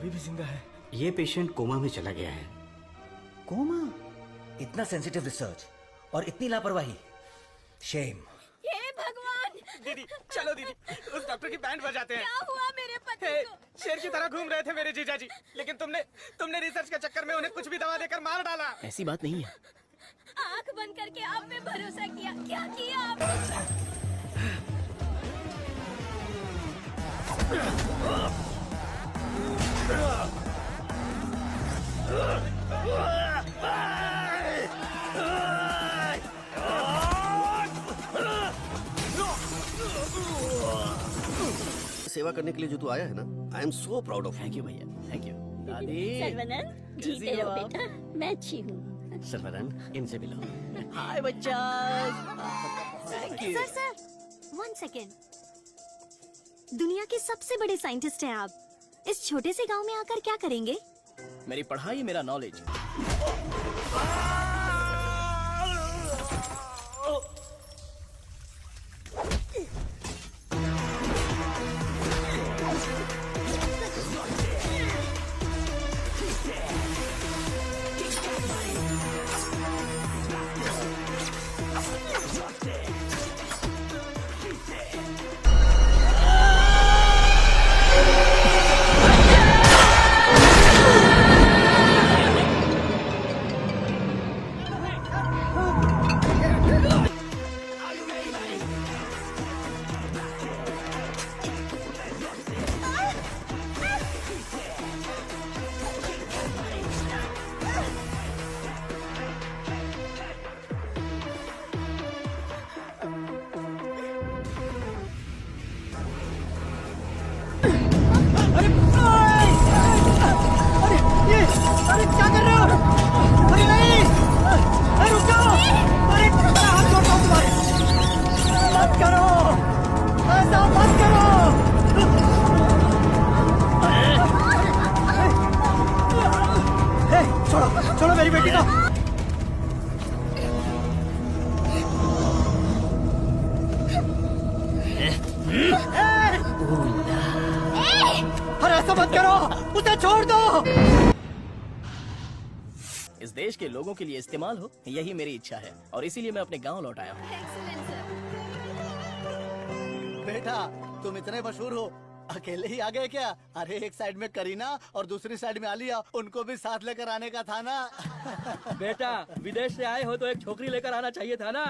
अभी भी जिंदा है। ये पेशेंट कोमा में चला गया है। कोमा? इतना सेंसिटिव रिसर्च और इतनी लापरवाही। शेम। हे भगवान! दीदी चलो दीदी, उस डॉक्टर की बैंड बजाते हैं। क्या हुआ मेरे पति हे, को? शेर की तरह घूम रहे थे मेरे जीजा जी, लेकिन तुमने रिसर्च के चक्कर में उन्हें कुछ भी दवा देकर मार डाला। ऐसी बात नहीं है। आंख बंद करके आप पे भरोसा किया, क्या किया आपने? सेवा करने के लिए जो तू आया है ना, आई am so proud of. Thank you भैया, थैंक यू। दादी सर्वनंद, जीते रहो बेटा, मैं अच्छी हूँ। सर्वनंद, इनसे मिलो। हाय बच्चा। Thank you. Sir 1 second. दुनिया के सबसे बड़े साइंटिस्ट हैं आप, इस छोटे से गांव में आकर क्या करेंगे? मेरी पढ़ाई, मेरा नॉलेज। अरे क्या कर रहे हो? अरे नहीं! अरे रुक जाओ! अरे मैं हाथ जोड़ता हूँ तुम्हारे। मत करो! ऐसा मत करो! छोड़ो, छोड़ो मेरी बेटी को। अरे ऐसा मत करो, उसे छोड़ दो। इस देश के लोगों के लिए इस्तेमाल हो, यही मेरी इच्छा है, और इसीलिए मैं अपने गांव लौट आया हूँ। बेटा तुम इतने मशहूर हो, अकेले ही आ गए क्या? अरे एक साइड में करीना और दूसरी साइड में आलिया, उनको भी साथ लेकर आने का था ना। बेटा विदेश से आए हो तो एक छोकरी लेकर आना चाहिए था ना।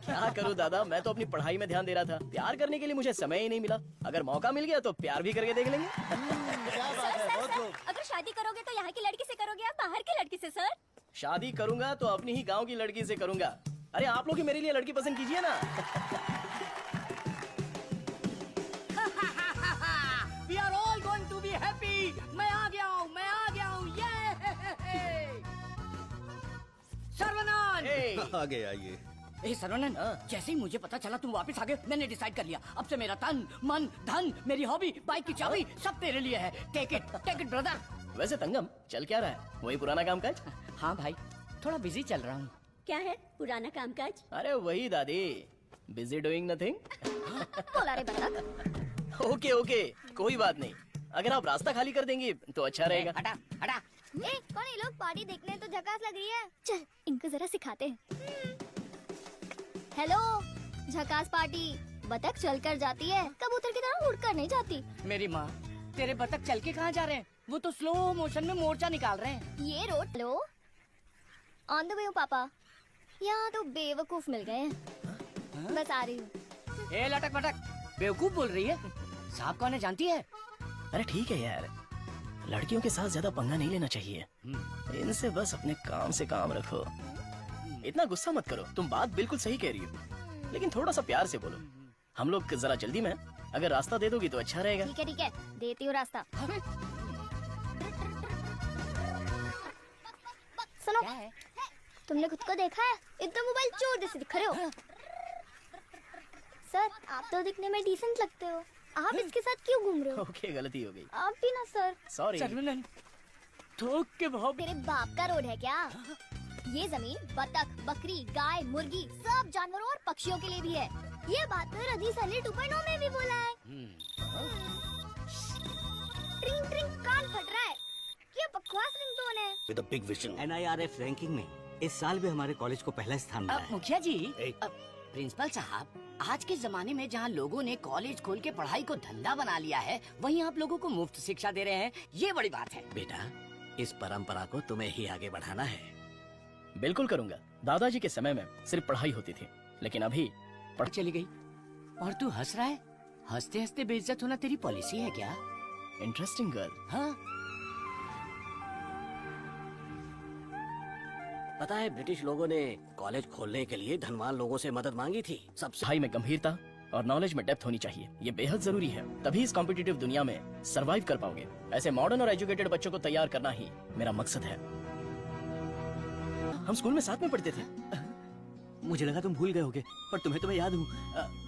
क्या करूँ दादा, मैं तो अपनी पढ़ाई में ध्यान दे रहा था। प्यार करने के लिए मुझे समय ही नहीं मिला। अगर मौका मिल गया तो प्यार भी करके देख लेंगे। क्या बात है, बहुत खूब। अगर शादी करोगे तो यहाँ की लड़की से करोगे या बाहर की लड़की से? सर शादी करूंगा तो अपनी ही गांव की लड़की से करूंगा। अरे आप लोग ही मेरे लिए लड़की पसंद कीजिए ना। We are all going to be happy. मैं आ गया हूँ, मैं आ गया हूँ। ये सर्वनाथ। आगे आइए। ए सर्वनाथ, जैसे ही मुझे पता चला तुम वापस आ गए, मैंने डिसाइड कर लिया, अब से मेरा तन, मन, धन, मेरी हॉबी, बाइक की चाबी सब तेरे लिए है। Take it brother. वैसे तंगम चल क्या रहा है? वही पुराना काम काज? हाँ भाई, थोड़ा बिजी चल रहा हूँ। क्या है पुराना कामकाज? अरे वही दादी, बिजी डूइंग नथिंग। बोला रे बतख। ओके, कोई बात नहीं। अगर आप रास्ता खाली कर देंगी तो अच्छा रहेगा। हटा। ए, कौन ये लोग? पार्टी देखने तो झकास लग रही है। चल इनको जरा सिखाते हैं। हेलो, झकास पार्टी। बतख चलकर जाती है, कबूतर की तरह उड़कर नहीं जाती। मेरी माँ, तेरे बतख चल के कहाँ जा रहे हैं? वो तो स्लो मोशन में मोर्चा निकाल रहे हैं। ये road. Hello, on the way हूँ पापा। यहाँ तो बेवकूफ मिल गए हैं। बस आ रही हूँ। ए लटक पटक, बेवकूफ बोल रही है? साहब कौन है जानती है? अरे ठीक है यार, लड़कियों के साथ ज्यादा पंगा नहीं लेना चाहिए। इनसे बस अपने काम से काम रखो। इतना गुस्सा मत करो, तुम बात बिल्कुल सही कह रही हो, लेकिन थोड़ा सा प्यार से बोलो। हम लोग जरा जल्दी में, अगर रास्ता दे दोगी तो अच्छा रहेगा। ठीक है, देती हूँ रास्ता। सुनो, तुमने खुद को देखा है? इतना मोबाइल चोर जैसे दिख रहे हो। सर, आप तो दिखने में डिसेंट लगते हो, आप इसके साथ क्यों घूम रहे हो? ओके, गलती हो गई। आप भी ना सर। सॉरी। थोक के भाव। तेरे बाप का रोड है क्या? ये जमीन बतख, बकरी, गाय, मुर्गी सब जानवरों और पक्षियों के लिए भी है। ये बात तो रदी सैली 2.0 में भी बोला है। ट्रिंग ट्रिंग कान फट रहा है। with a big vision. NIRF ranking में इस साल भी हमारे कॉलेज को पहला स्थान मिला है। मुखिया जी, ए। प्रिंसिपल साहब, आज के जमाने में जहाँ लोगों ने कॉलेज खोल के पढ़ाई को धंधा बना लिया है, वहीं आप लोगों को मुफ्त शिक्षा दे रहे हैं, ये बड़ी बात है। बेटा, इस परंपरा को तुम्हें ही आगे बढ़ाना है। बिल्कुल करूंगा। दादाजी के समय में सिर्फ पढ़ाई होती थी, लेकिन अभी पढ़ चली गई। और तू हंस रहा है? हंसते हंसते बेइज्जत होना तेरी पॉलिसी है क्या? Interesting girl. हाँ, पता है ब्रिटिश लोगों ने कॉलेज खोलने के लिए धनवान लोगों से मदद मांगी थी। सबसे पढ़ाई में गंभीरता और नॉलेज में डेप्थ होनी चाहिए। ये बेहद जरूरी है, तभी इस कॉम्पिटिटिव दुनिया में सरवाइव कर पाओगे। ऐसे मॉडर्न और एजुकेटेड बच्चों को तैयार करना ही मेरा मकसद है। हम स्कूल में साथ में पढ़ते थे। मुझे लगा तुम भूल गए होगे, पर तुम्हें तो मैं याद हूँ।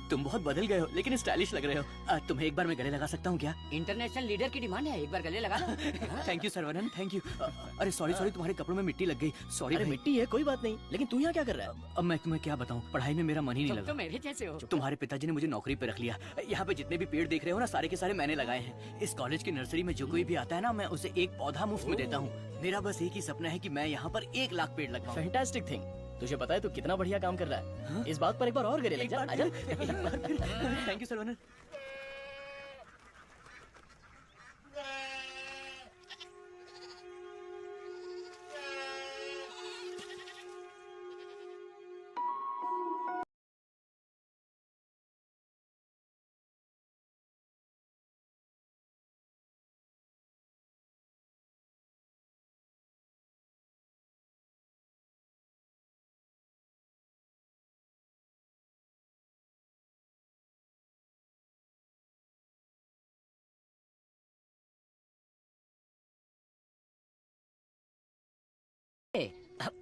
तुम बहुत बदल गए हो, लेकिन स्टाइलिश लग रहे हो। तुम्हें एक बार मैं गले लगा सकता हूँ क्या? इंटरनेशनल लीडर की डिमांड है, एक बार गले लगा लो। Thank you Saravanan, thank you. अरे सॉरी सॉरी, तुम्हारे कपड़ों में मिट्टी लग गई। सॉरी। अरे मिट्टी है, कोई बात नहीं, लेकिन तू यहाँ क्या कर रहा है? अब मैं तुम्हें क्या बताऊँ, पढ़ाई में मेरा मन ही नहीं लगा। तो मेरे जैसे हो। तुम्हारे पिताजी ने मुझे नौकरी पे रख लिया। यहाँ पे जितने भी पेड़ देख रहे हो ना, सारे के सारे मैंने लगाए हैं। इस कॉलेज की नर्सरी में जो कोई भी आता है ना, मैं उसे एक पौधा मुफ्त में देता हूँ। मेरा बस एक ही सपना है कि मैं यहाँ पर 1 लाख पेड़ लगाऊं। Fantastic thing. तुझे पता है तू कितना बढ़िया काम कर रहा है? हाँ? इस बात पर एक बार और गले लग जा। आजा। Thank you Saravanan.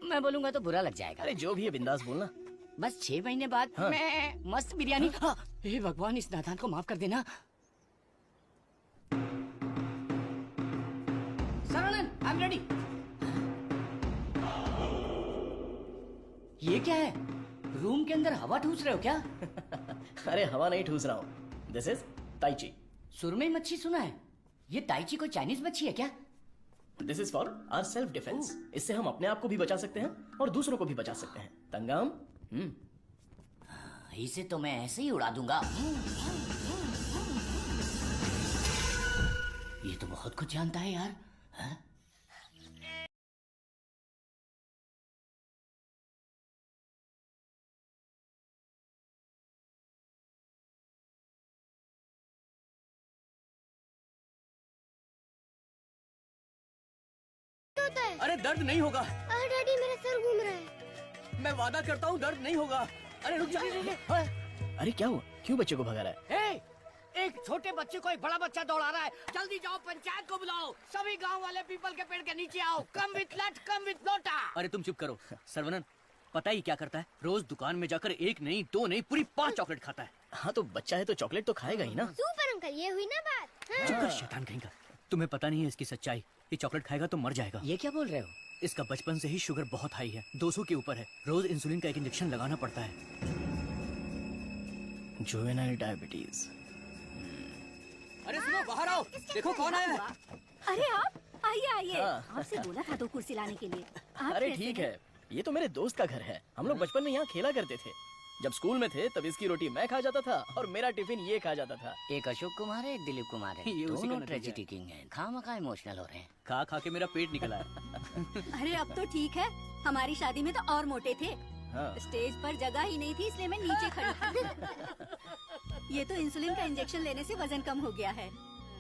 मैं बोलूंगा तो बुरा लग जाएगा। अरे जो भी है बिंदास बोलना। बस 6 महीने बाद मैं मस्त बिरयानी। हे भगवान, इस नादान को माफ कर देना। Saravanan, I am ready. ये क्या है? रूम के अंदर हवा ठूस रहे हो क्या? अरे हवा नहीं ठूस रहा हूँ। This is tai chi. सुरमई मच्छी सुना है, ये ताइची कोई चाइनीज मच्छी है क्या? This is for our self defence. इससे हम अपने आप को भी बचा सकते हैं और दूसरों को भी बचा सकते हैं। तंगम। इसे तो मैं ऐसे ही उड़ा दूंगा। ये तो बहुत कुछ जानता है यार। हा? अरे दर्द नहीं होगा। अरे डैडी, मेरा सर घूम रहा है। मैं वादा करता हूँ दर्द नहीं होगा। अरे रुक जा। अरे क्या हुआ? क्यों बच्चे को भगा रहा है? एक छोटे बच्चे को एक बड़ा बच्चा दौड़ा रहा है। जल्दी जाओ, पंचायत को बुलाओ। सभी गांव वाले पीपल के पेड़ के नीचे आओ। कम विथ लट, कम विथ लोटा। अरे तुम चुप करो। सर्वनन पता ही क्या करता है? रोज दुकान में जाकर 1 नहीं 2 नहीं पूरी 5 चॉकलेट खाता है। हाँ तो बच्चा है तो चॉकलेट तो खाएगा ही ना। सुपर अंकल, ये हुई ना बात। हाँ। चुप कर शैतान कहीं का। तुम्हें पता नहीं है इसकी सच्चाई। ये चॉकलेट खाएगा तो मर जाएगा। ये क्या बोल रहे हो? इसका बचपन से ही शुगर बहुत हाई है, 200 के ऊपर है। रोज इंसुलिन का एक इंजेक्शन लगाना पड़ता है। Juvenile diabetes. अरे सुनो, बाहर आओ, देखो कौन आया है। अरे आप आइए आइए। हाँ। आपसे बोला था 2 कुर्सी लाने के लिए। आप अरे कैसे ठीक हैं? है, ये तो मेरे दोस्त का घर है। हम लोग बचपन में यहाँ खेला करते थे। जब स्कूल में थे तब इसकी रोटी मैं खा जाता था और मेरा टिफिन ये खा जाता था। एक अशोक कुमार है, एक दिलीप कुमार है। ये उसी का दोनों नतीजा ट्रेजेडी किंग हैं। खामखा इमोशनल हो रहे हैं। खा खा के मेरा पेट निकला है। अरे अब तो ठीक है, हमारी शादी में तो और मोटे थे। हाँ। स्टेज पर जगह ही नहीं थी, इसलिए मैं नीचे खड़ी थी। ये तो इंसुलिन का इंजेक्शन लेने से वजन कम हो गया है।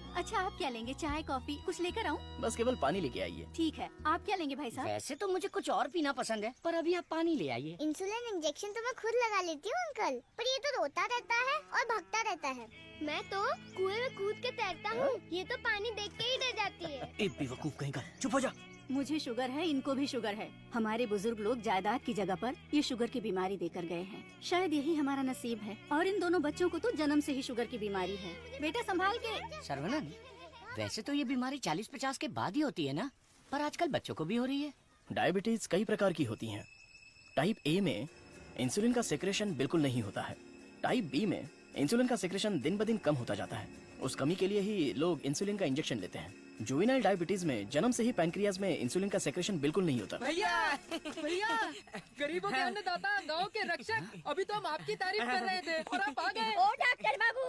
अच्छा आप क्या लेंगे? चाय कॉफी कुछ लेकर आऊं? बस केवल पानी लेके आइए। ठीक है, आप क्या लेंगे भाई साहब? वैसे तो मुझे कुछ और पीना पसंद है, पर अभी आप पानी ले आइए। इंसुलिन इंजेक्शन तो मैं खुद लगा लेती हूँ अंकल, पर ये तो रोता रहता है और भगता रहता है। मैं तो कुएं में कूद के तैरता हूँ, ये तो पानी देख के ही डर जाती है। एक बेवकूफ कहीं का, चुप हो जा। मुझे शुगर है, इनको भी शुगर है। हमारे बुजुर्ग लोग जायदाद की जगह पर ये शुगर की बीमारी देकर गए हैं। शायद यही हमारा नसीब है। और इन दोनों बच्चों को तो जन्म से ही शुगर की बीमारी है। बेटा संभाल के। सर्वनन, वैसे तो ये बीमारी 40-50 के बाद ही होती है ना, पर आजकल बच्चों को भी हो रही है। डायबिटीज कई प्रकार की होती हैं। टाइप ए में इंसुलिन का सेक्रेशन बिल्कुल नहीं होता है। टाइप बी में इंसुलिन का सेक्रेशन दिन ब दिन कम होता जाता है। उस कमी के लिए ही लोग इंसुलिन का इंजेक्शन लेते हैं। जुवेनाइल डायबिटीज में जन्म से ही पैनक्रियाज में इंसुलिन का सेक्रेशन बिल्कुल नहीं होता। भैया भैया, गरीबों के अन्नदाता, गांव के रक्षक, अभी तो हम आपकी तारीफ कर रहे थे और आप आ गए। ओ डॉक्टर बाबू।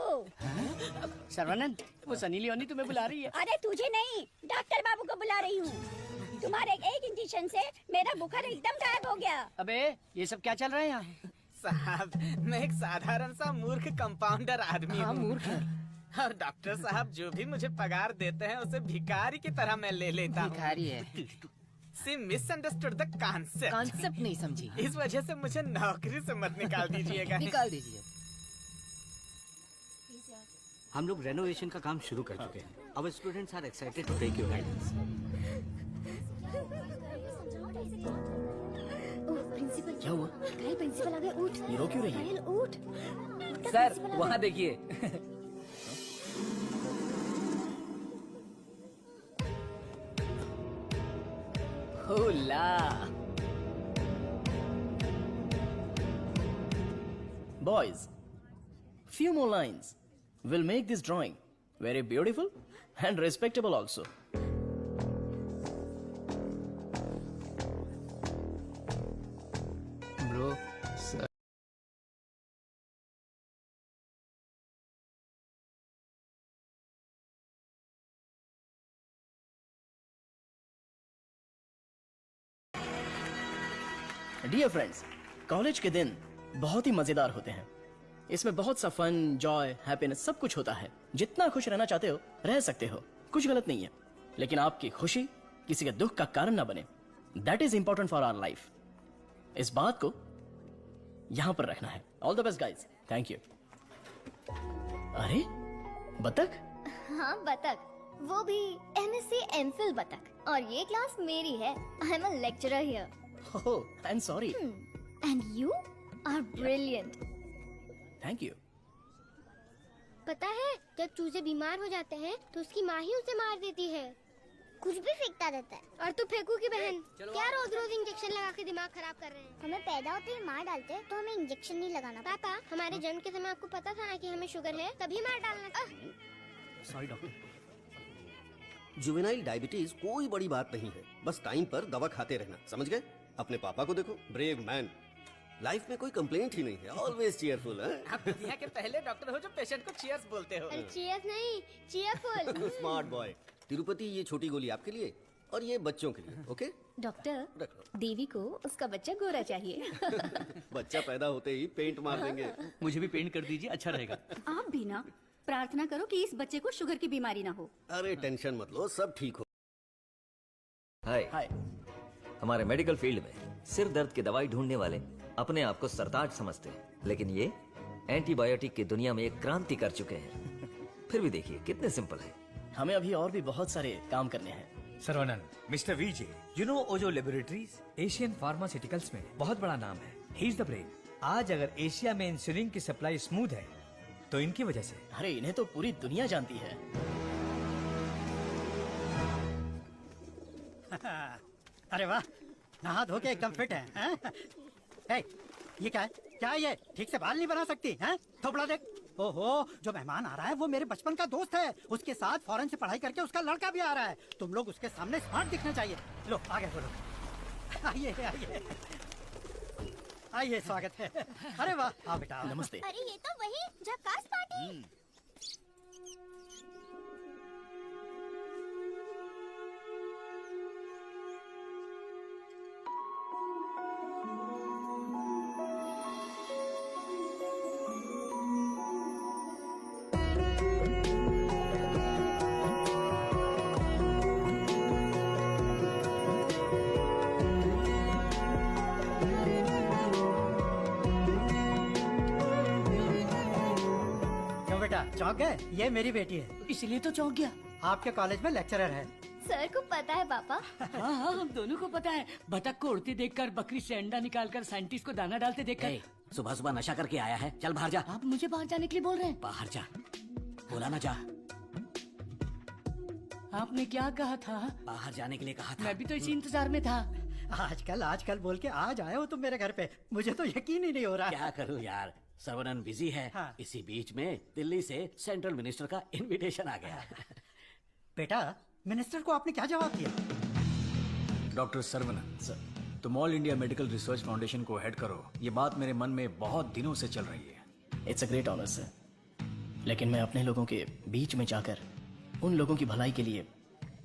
सर्वानंद, वो सनी लियोनी तुम्हें बुला रही है। अरे तुझे नहीं, डॉक्टर बाबू को बुला रही हूँ। तुम्हारे एक इंजेक्शन से मेरा बुखार एकदम गायब हो गया। अबे ये सब क्या चल रहा है यहाँ? साहब, मैं एक साधारण सा मूर्ख कंपाउंडर आदमी हूँ। मूर्ख है। और डॉक्टर साहब जो भी मुझे पगार देते हैं उसे भिखारी की तरह मैं ले लेता हूँ। भिखारी है। सी मिसअंडरस्टूड द कॉन्सेप्ट। कॉन्सेप्ट नहीं समझी। इस वजह से मुझे नौकरी से मत निकाल दीजिएगा। निकाल दीजिए। हम लोग रेनोवेशन का काम शुरू कर चुके हैं। Our students are excited to take your guidance. Principal क्या हुआ? कल प्रिंसिपल आ गए। उठ। ये रो क्यों रही है? कल उठ। सर वहाँ देखिए। होला। Boys, few more lines will make this drawing very beautiful and respectable also. Bro, dear friends, college के दिन बहुत ही मजेदार होते हैं। इसमें बहुत सा फन, जॉय, हैप्पीनेस सब कुछ होता है। जितना खुश रहना चाहते हो रह सकते हो, कुछ गलत नहीं है। लेकिन आपकी खुशी किसी के दुख का कारण ना बने, that is important for our life. इस बात को यहां पर रखना है। All the best guys, thank you. अरे बतख? हाँ बतख, वो भी MSc MPhil बतख। और ये क्लास मेरी है। आई am a lecturer here. Oh, I'm sorry. And you are brilliant. Thank you. पता है जब चूजे बीमार हो जाते हैं तो उसकी माँ ही उसे मार देती है। कुछ भी फेंकता रहता है। और तू फेंकू की बहन, क्या रोज रोज इंजेक्शन लगा के दिमाग खराब कर रहे हैं। हमें पैदा होते ही मार डालते हैं तो हमें इंजेक्शन नहीं लगाना। पापा, हमारे जन्म के समय आपको पता था ना कि हमें शुगर है, तभी मार डालना। Sorry doctor. जुवेनाइल डायबिटीज कोई बड़ी बात नहीं है, बस टाइम पर दवा खाते रहना, समझ गए? अपने पापा को देखो, ब्रेव मैन, लाइफ में कोई कंप्लेंट ही नहीं है, ऑलवेज चीयरफुल है। आप दुनिया के पहले डॉक्टर हो जो पेशेंट को चीयर्स बोलते हो। चीयर्स नहीं, चीयरफुल। Smart boy. तिरुपति, ये छोटी गोली आपके लिए और ये बच्चों के लिए, ओके? डॉक्टर, रख लो। देवी को उसका बच्चा गोरा चाहिए। बच्चा पैदा होते ही पेंट मार देंगे। मुझे भी पेंट कर दीजिए, अच्छा रहेगा। आप भी ना प्रार्थना करो कि इस बच्चे को शुगर की बीमारी ना हो। अरे टेंशन मत लो, सब ठीक हो। हाय, हाय। हमारे मेडिकल फील्ड में सिर दर्द की दवाई ढूंढने वाले अपने आप को सरताज समझते हैं, लेकिन ये एंटीबायोटिक की दुनिया में एक क्रांति कर चुके हैं। फिर भी देखिए कितने सिंपल है। हमें अभी और भी बहुत सारे काम करने हैं। Saravanan, mister Vijay, you know Ojo laboratories Asian pharmaceuticals में बहुत बड़ा नाम है। He is the brain. आज अगर एशिया में इंसुलिन की सप्लाई स्मूथ है तो इनकी वजह से। अरे इन्हें तो पूरी दुनिया जानती है। अरे वाह, नहा धो के एकदम फिट है, हैं? हे, ये क्या है? क्या है ये? ठीक से बाल नहीं बना सकती हैं? थोपड़ा देख। ओहो, जो मेहमान आ रहा है वो मेरे बचपन का दोस्त है। उसके साथ फॉरेन से पढ़ाई करके उसका लड़का भी आ रहा है। तुम लोग उसके सामने स्मार्ट दिखने चाहिए। लो आगे बोलो। आइए आइए आइए, स्वागत है। अरे वाह, हाँ बेटा नमस्ते। अरे ये तो वही झकास पार्टी। चौंक गए? ये मेरी बेटी है। इसलिए तो चौंक गया। आपके कॉलेज में लेक्चरर है। सर को पता है पापा। हाँ हाँ, हम दोनों को पता है। बतख को उड़ती देखकर, बकरी से अंडा निकालकर, साइंटिस्ट को दाना डालते देखकर। सुबह सुबह नशा करके आया है, चल बाहर जा। आप मुझे बाहर जाने के लिए बोल रहे हैं? बाहर जा, बोला ना जा। आपने क्या कहा था? बाहर जाने के लिए कहा था। मैं भी तो इसी इंतजार में था। आजकल बोल के आज आए हो तुम मेरे घर पे, मुझे तो यकीन ही नहीं हो रहा। क्या करूं यार, सर्वनन बिजी है। हाँ। इसी बीच में दिल्ली से सेंट्रल मिनिस्टर का इनविटेशन आ गया। बेटा, मिनिस्टर को आपने क्या जवाब दिया? डॉक्टर सरवनन सर, तुम all India medical research foundation को हेड करो, ये बात मेरे मन में बहुत दिनों से चल रही है। It's a great honour sir, लेकिन मैं अपने लोगों के बीच में जाकर उन लोगों की भलाई के लिए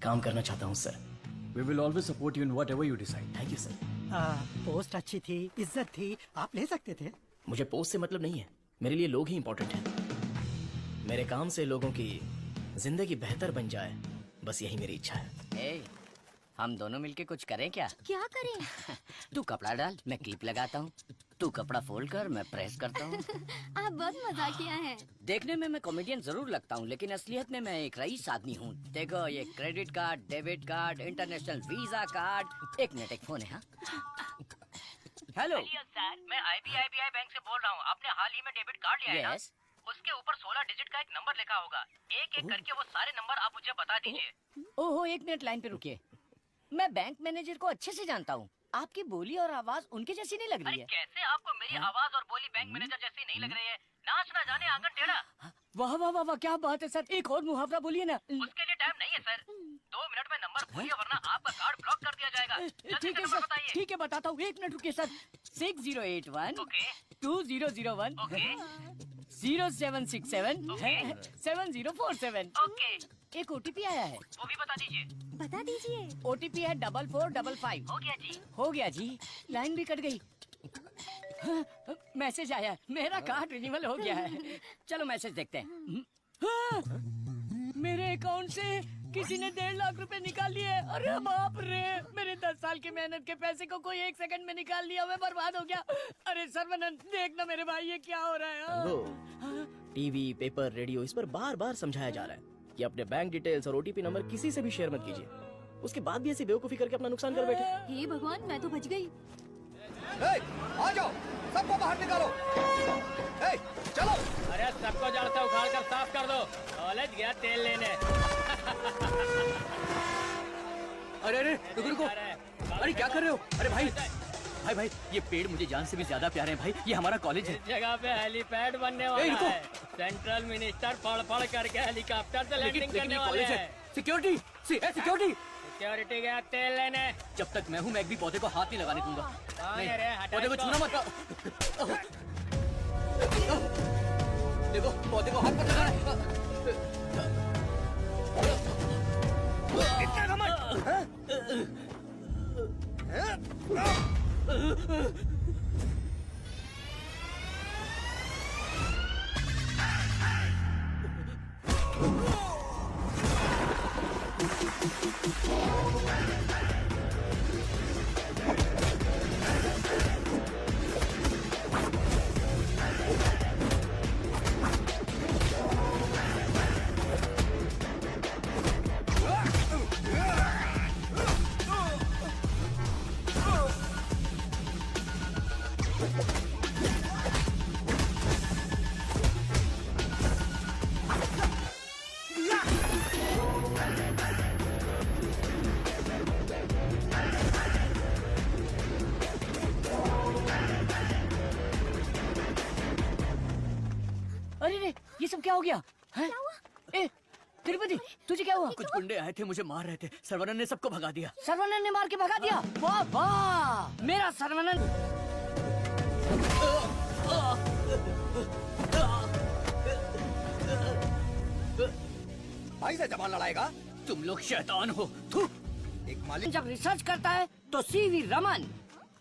काम करना चाहता हूँ sir. We will always support you in whatever you decide. Thank you sir. Post अच्छी थी, इज्जत थी, आप ले सकते थे। मुझे पोस्ट से मतलब नहीं है, मेरे लिए लोग ही इंपॉर्टेंट हैं। मेरे काम से लोगों की जिंदगी बेहतर बन जाए, बस यही मेरी इच्छा है। हम दोनों मिलके कुछ करें क्या? क्या करें? तू कपड़ा डाल, मैं क्लिप लगाता हूँ। तू कपड़ा फोल्ड कर, मैं प्रेस करता हूँ। आप बहुत मजाकिया हैं। देखने में मैं कॉमेडियन जरूर लगता हूँ, लेकिन असलियत में मैं एक रईस आदमी हूँ। देखो, ये credit card, debit card, international visa card. एक मिनट, एक फोन है। हाँ, हेलो सर, मैं IBI बैंक से बोल रहा हूँ। आपने हाल ही में डेबिट कार्ड लिया है ना? यस। उसके ऊपर 16 डिजिट का एक नंबर लिखा होगा। एक एक करके वो सारे नंबर आप मुझे बता दीजिए। ओहो, एक मिनट लाइन पे रुकिए। मैं बैंक मैनेजर को अच्छे से जानता हूँ। आपकी बोली और आवाज उनके जैसी नहीं लग रही है। कैसे आपको मेरी आवाज और बोली बैंक मैनेजर जैसी नहीं लग रही है? नाच ना जाने आंगन टेढ़ा। वाह वाह वाह वाह, क्या बात है सर। एक और मुहावरा बोलिए ना। उसके लिए टाइम नहीं है सर, 2 मिनट में नंबर बोलिए, वरना आपका कार्ड ब्लॉक कर दिया जाएगा। जल्दी ठीक से है नंबर सर, बताइए। ठीक है, बताता हूँ। एक मिनट रुकिए सर। 6081 okay 2001 okay 0767 7047। ओके, एक OTP आया है। वो भी बता दीजिए। बता दीजिए। OTP है 4455। हो गया जी। हो गया जी। लाइन भी कट गई। हाँ, मैसेज आया, मेरा कार्ड रिन्यूअल हो गया है। चलो मैसेज देखते हैं। हाँ, मेरे अकाउंट से किसी ने 1.5 लाख रुपए निकाल लिए। अरे बाप रे, मेरे 10 साल की मेहनत के पैसे को कोई 1 सेकंड में निकाल लिया। मैं बर्बाद हो गया। अरे सर्वनंद, देखना मेरे भाई, ये क्या हो रहा है? टीवी, पेपर, रेडियो, इस पर बार बार समझाया जा रहा है कि अपने बैंक डिटेल्स और OTP नंबर किसी से भी शेयर मत कीजिए। उसके बाद भी ऐसी बेवकूफी करके अपना नुकसान कर बैठे। हे भगवान, मैं तो बच गई। आ जाओ, सबको बाहर निकालो। चलो। अरे सबको जड़ से उखाड़ कर साफ कर दो। कॉलेज गया तेल लेने। अरे अरे, रुको रुको। अरे क्या कर रहे हो? अरे भाई भाई भाई, ये पेड़ मुझे जान से भी ज्यादा प्यारे हैं भाई। ये हमारा कॉलेज है। इस जगह पे हेलीपैड बनने वाला है। सेंट्रल मिनिस्टर पढ़ पढ़ करके हेलीकॉप्टर से लैंडिंग करने वाले हैं। Security, security. सिक्योरिटी गया तेल लेने। जब तक मैं हूँ, मैं एक भी पौधे को हाथ नहीं लगाने दूंगा। कौन नहीं, है रे? हटा पौधे को इसको। छूना मत। देखो, पौधे को हाथ मत लगाना। इतना घमंड। अरे रे, ये सब क्या हो गया? हैं? ए, तिरुपति, तुझे क्या हुआ? कुछ गुंडे आए थे, मुझे मार रहे थे। सर्वनन ने सबको भगा दिया। सर्वनंद ने मार के भगा दिया। वाह वाह, मेरा सर्वनंद। भाई से जबान लड़ाएगा? तुम लोग शैतान हो। थू। एक मालिक जब रिसर्च करता है तो CV रमन,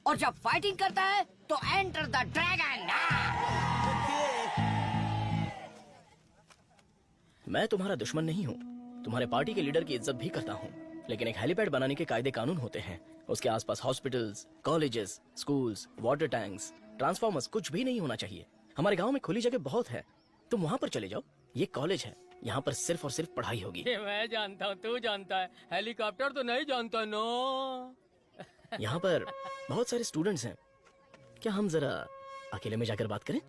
और जब फाइटिंग करता है तो एंटर द ड्रैगन। मैं तुम्हारा दुश्मन नहीं हूँ, तुम्हारे पार्टी के लीडर की इज्जत भी करता हूँ, लेकिन एक हेलीपैड बनाने के कायदे कानून होते हैं। उसके आसपास hospitals, colleges, schools, water tanks, transformers कुछ भी नहीं होना चाहिए। हमारे गांव में खुली जगह बहुत है, तुम वहाँ पर चले जाओ। ये कॉलेज है, यहाँ पर सिर्फ और सिर्फ पढ़ाई होगी। ये मैं जानता हूँ, तू जानता है, हेलीकॉप्टर तो नहीं जानता। नो, यहाँ पर बहुत सारे स्टूडेंट्स हैं। क्या हम जरा अकेले में जाकर बात करें?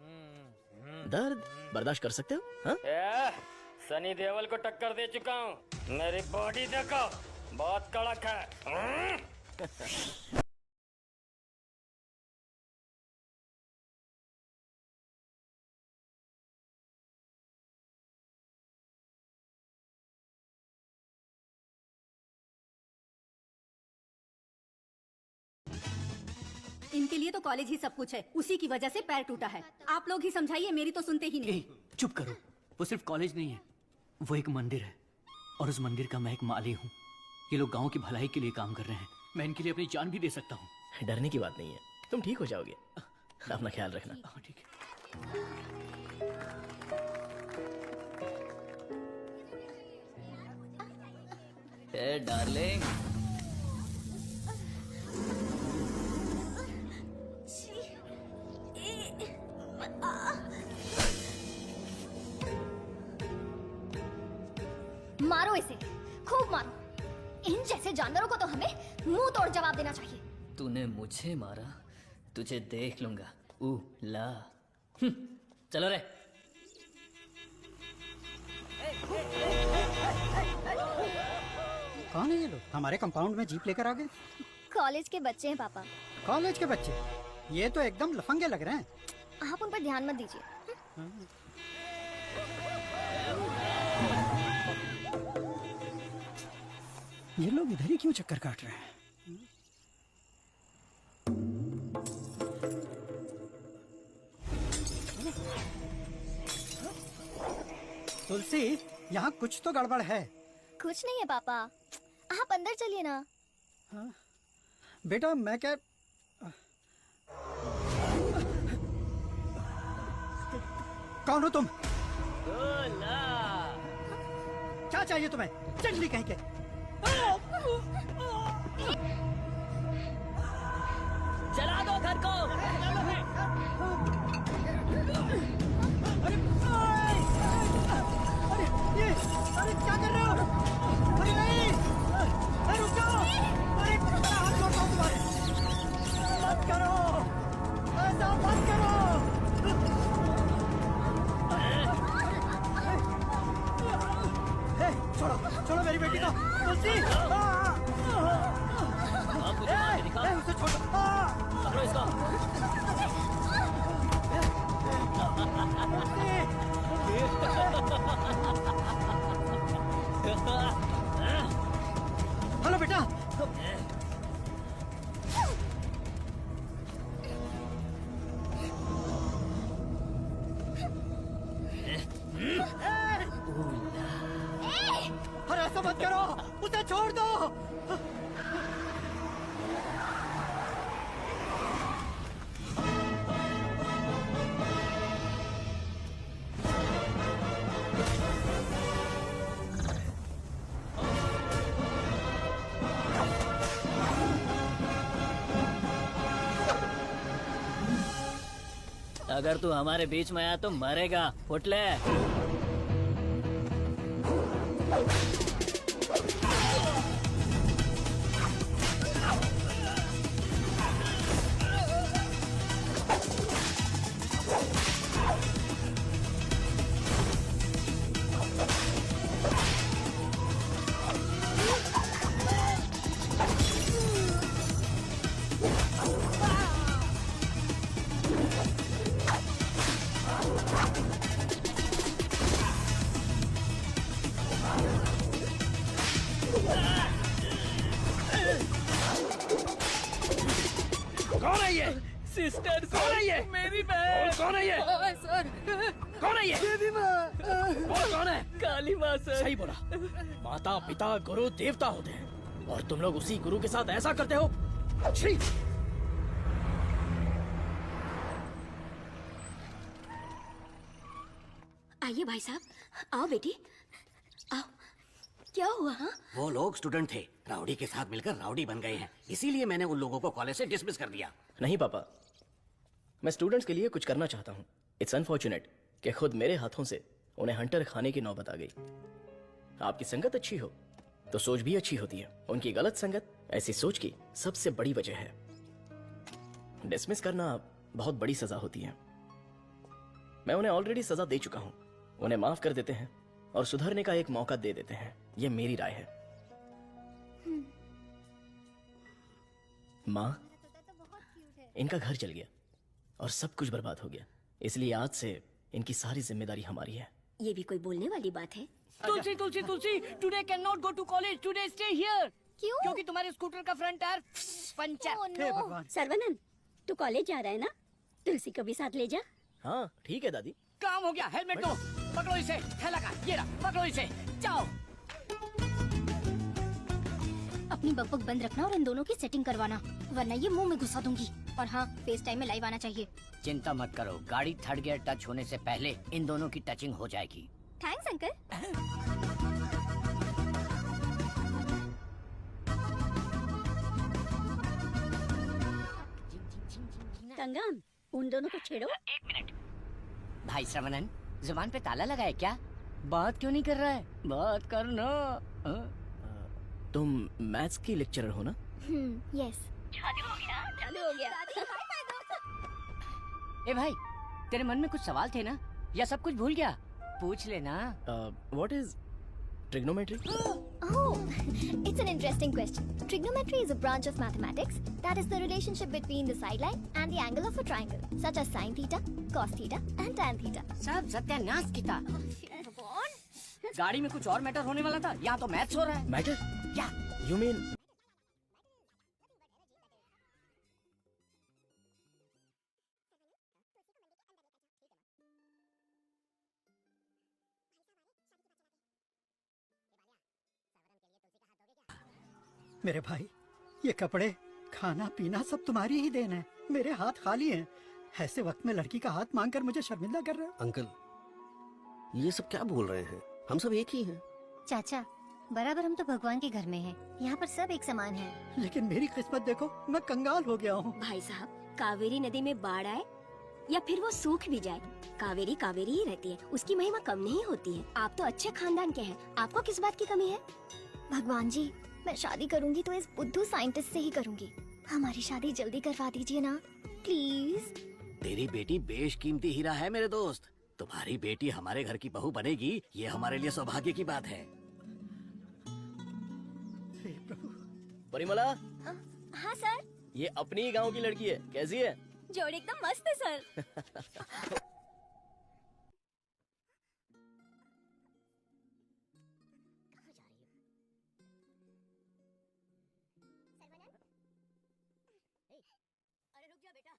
दर्द बर्दाश्त कर सकते हो? हाँ? सनी देओल को टक्कर दे चुका हूँ। मेरी बॉडी देखो, बहुत कड़क है। इनके लिए तो कॉलेज ही सब कुछ है, उसी की वजह से पैर टूटा है। आप लोग ही समझाइए, मेरी तो सुनते ही नहीं। चुप करो, वो सिर्फ कॉलेज नहीं है, वो एक मंदिर है और उस मंदिर का मैं एक माली हूँ। ये लोग गांव की भलाई के लिए काम कर रहे हैं, मैं इनके लिए अपनी जान भी दे सकता हूँ। डरने की बात नहीं है, तुम ठीक हो जाओगे। अपना ख्याल रखना। ठीक है। ए डार्लिंग, मारो इसे, खूब मारो। इन जैसे जानवरों को तो हमें मुंह तोड़ जवाब देना चाहिए। तूने मुझे मारा, तुझे देख लूंगा। ला चलो रे। कौन है ये लोग? हमारे कंपाउंड में जीप लेकर आ गए। कॉलेज के बच्चे हैं पापा। कॉलेज के बच्चे? ये तो एकदम लफंगे लग रहे हैं। आप उन पर ध्यान मत दीजिए। ये लोग इधर ही क्यों चक्कर काट रहे हैं? तुलसी, यहाँ कुछ तो गड़बड़ है। कुछ नहीं है पापा, आप अंदर चलिए ना। हाँ? बेटा मैं क्या, कौन हो तुम? क्या चाहिए तुम्हें? चंडली कहीं के। चला दो घर को। अरे क्या कर रहे हो? अरे नहीं, अरे रुक जाओ। अरे मेरा हाथ छोड़ दो तुम्हारे। मत करो, ऐसा मत करो। छोड़ो छोड़ो मेरी बेटी को। तुलसी, उसे छोड़ो। पकड़ो इसको। हेलो बेटा। अरे ऐसा मत करो, उसे छोड़ दो। अगर तू हमारे बीच में आया तो मरेगा। उठ ले। कौन है ये? सिस्टर, कौन है ये? मेरी बहन। कौन है ये? सर, कौन है ये? मेरी माँ। बोल कौन है? काली माँ सर। सही बोला। माता पिता गुरु देवता होते हैं और तुम लोग उसी गुरु के साथ ऐसा करते हो। छी! आइए भाई साहब, आओ बेटी, आओ। क्या हुआ? हाँ? वो लोग स्टूडेंट थे, राउडी के साथ मिलकर राउडी बन गए हैं, इसीलिए मैंने उन लोगों को कॉलेज से डिसमिस कर दिया। नहीं पापा, मैं स्टूडेंट्स के लिए कुछ करना चाहता हूँ। इट्स अनफॉर्चुनेट कि खुद मेरे हाथों से उन्हें हंटर खाने की नौबत आ गई। आपकी संगत अच्छी हो तो सोच भी अच्छी होती है। उनकी गलत संगत ऐसी सोच की सबसे बड़ी वजह है। डिसमिस करना बहुत बड़ी सजा होती है। मैं उन्हें ऑलरेडी सजा दे चुका हूं। उन्हें माफ कर देते हैं और सुधरने का एक मौका दे देते हैं। यह मेरी राय है। माँ, इनका घर जल गया और सब कुछ बर्बाद हो गया, इसलिए आज से इनकी सारी जिम्मेदारी हमारी है। ये भी कोई बोलने वाली बात है? Tulsi Tulsi Tulsi, today can not go to college, today stay here. क्यों? क्योंकि तुम्हारे स्कूटर का फ्रंट टायर पंचर। हे भगवान। सर्वनंद, तू कॉलेज जा रहा है ना, तुलसी को भी साथ ले जा। हाँ ठीक है दादी। काम हो गया, हेलमेट दो, पकड़ो इसे, थैला का, ये रहा, पकड़ो इसे, जाओ। अपनी बकबक बंद रखना और इन दोनों की सेटिंग करवाना, वरना ये मुंह में घुसा दूंगी। और हाँ, फेस टाइम में लाइव आना चाहिए। चिंता मत करो, गाड़ी थर्ड गियर टच होने से पहले इन दोनों की टचिंग हो जाएगी। Thanks uncle. कंगन, उन दोनों को छेड़ो। एक मिनट। भाई श्रवणन, जुबान पे ताला लगा है क्या? बात क्यों नहीं कर रहा है? बात करना। तुम मैथ्स की लेक्चरर हो ना? यस। चालू हो गया। ए भाई, तेरे मन में कुछ सवाल थे ना, या सब कुछ भूल गया? पूछ लेना। What is trigonometry? Oh, it's an interesting question. Trigonometry is a branch of mathematics that is the relationship between the sideline and the angle of a triangle, such as sin theta, cos theta, and tan theta. सब सत्यानाश की था। गाड़ी में कुछ और matter होने वाला था, यहाँ तो मैथ्स हो रहा है। मैटर? क्या? यू मीन मेरे भाई, ये कपड़े, खाना पीना सब तुम्हारी ही देन है। मेरे हाथ खाली हैं। ऐसे वक्त में लड़की का हाथ मांगकर मुझे शर्मिंदा कर रहे हो। अंकल, ये सब क्या बोल रहे हैं? हम सब एक ही हैं। चाचा, बराबर हम तो भगवान के घर में हैं। यहाँ पर सब एक समान है। लेकिन मेरी किस्मत देखो, मैं कंगाल हो गया हूँ। भाई साहब, कावेरी नदी में बाढ़ आए या फिर वो सूख भी जाए, कावेरी कावेरी ही रहती है, उसकी महिमा कम नहीं होती है। आप तो अच्छे खानदान के हैं, आपको किस बात की कमी है? भगवान जी, मैं शादी करूंगी तो इस बुद्धू साइंटिस्ट से ही करूंगी। हमारी शादी जल्दी करवा दीजिए ना, प्लीज। तेरी बेटी बेशकीमती हीरा है मेरे दोस्त। तुम्हारी बेटी हमारे घर की बहू बनेगी, ये हमारे लिए सौभाग्य की बात है। परिमला, हाँ सर। ये अपनी ही गांव की लड़की है, कैसी है? जोड़ी एकदम मस्त है सर।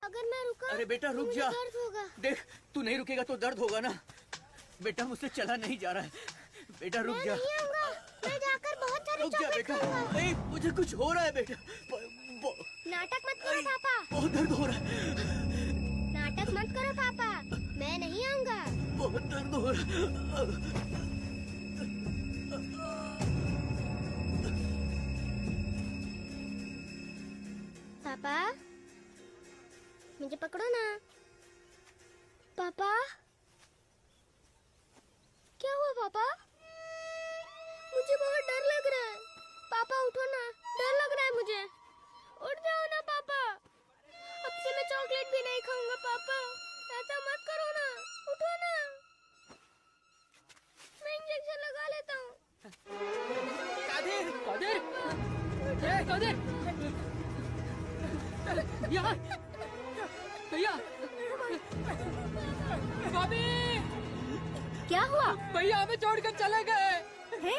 अगर मैं रुका, अरे बेटा रुक मुझे जा। दर्द होगा। देख, तू नहीं रुकेगा तो दर्द होगा ना। बेटा मुझसे चला नहीं जा रहा है। बेटा रुक जा। नहीं आऊंगा, मैं जाकर बहुत सारे रुक जा चॉकलेट बेटा। खाऊंगा। ए, मुझे कुछ हो रहा है बेटा। नाटक मत करो पापा। बहुत दर्द हो रहा है। नाटक मत करो पापा, मैं नहीं आऊंगा। बहुत दर्द हो रहा है। पापा, मुझे पकड़ो ना। पापा, क्या हुआ पापा? मुझे बहुत डर लग रहा है। पापा उठो ना, डर लग रहा है मुझे। उठ जाओ ना पापा। अब से मैं चॉकलेट भी नहीं खाऊंगा पापा। ऐसा मत करो ना, उठो ना। मैं इंजेक्शन लगा लेता हूँ। कादिर, कादिर, ए, कादिर, यहाँ, भैया, भाभी, क्या हुआ? भैया हमें छोड़कर चले गए। हे,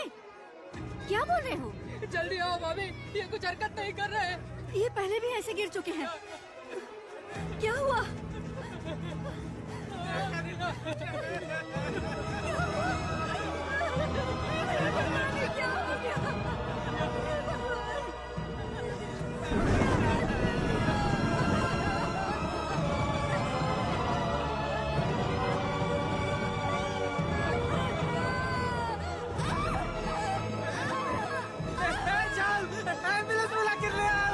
क्या बोल रहे हो? जल्दी आओ भाभी, ये कुछ हरकत नहीं कर रहे। ये पहले भी ऐसे गिर चुके हैं। क्या हुआ? क्या हो गया? एम्बुलेंस बुला के ले आओ।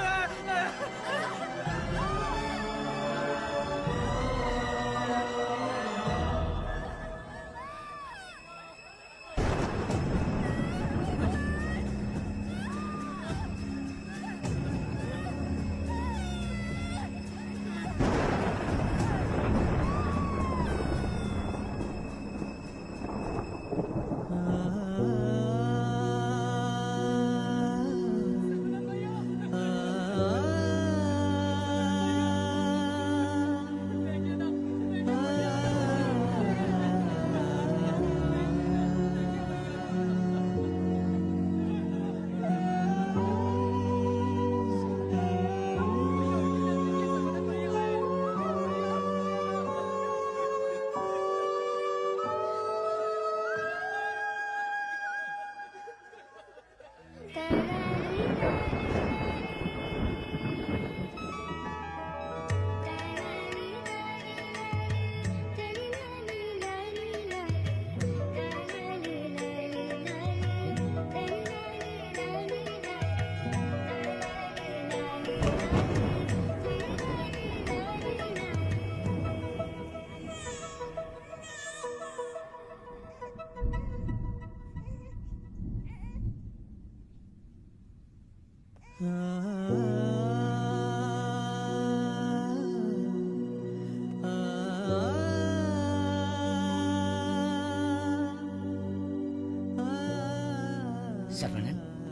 सर्वनन,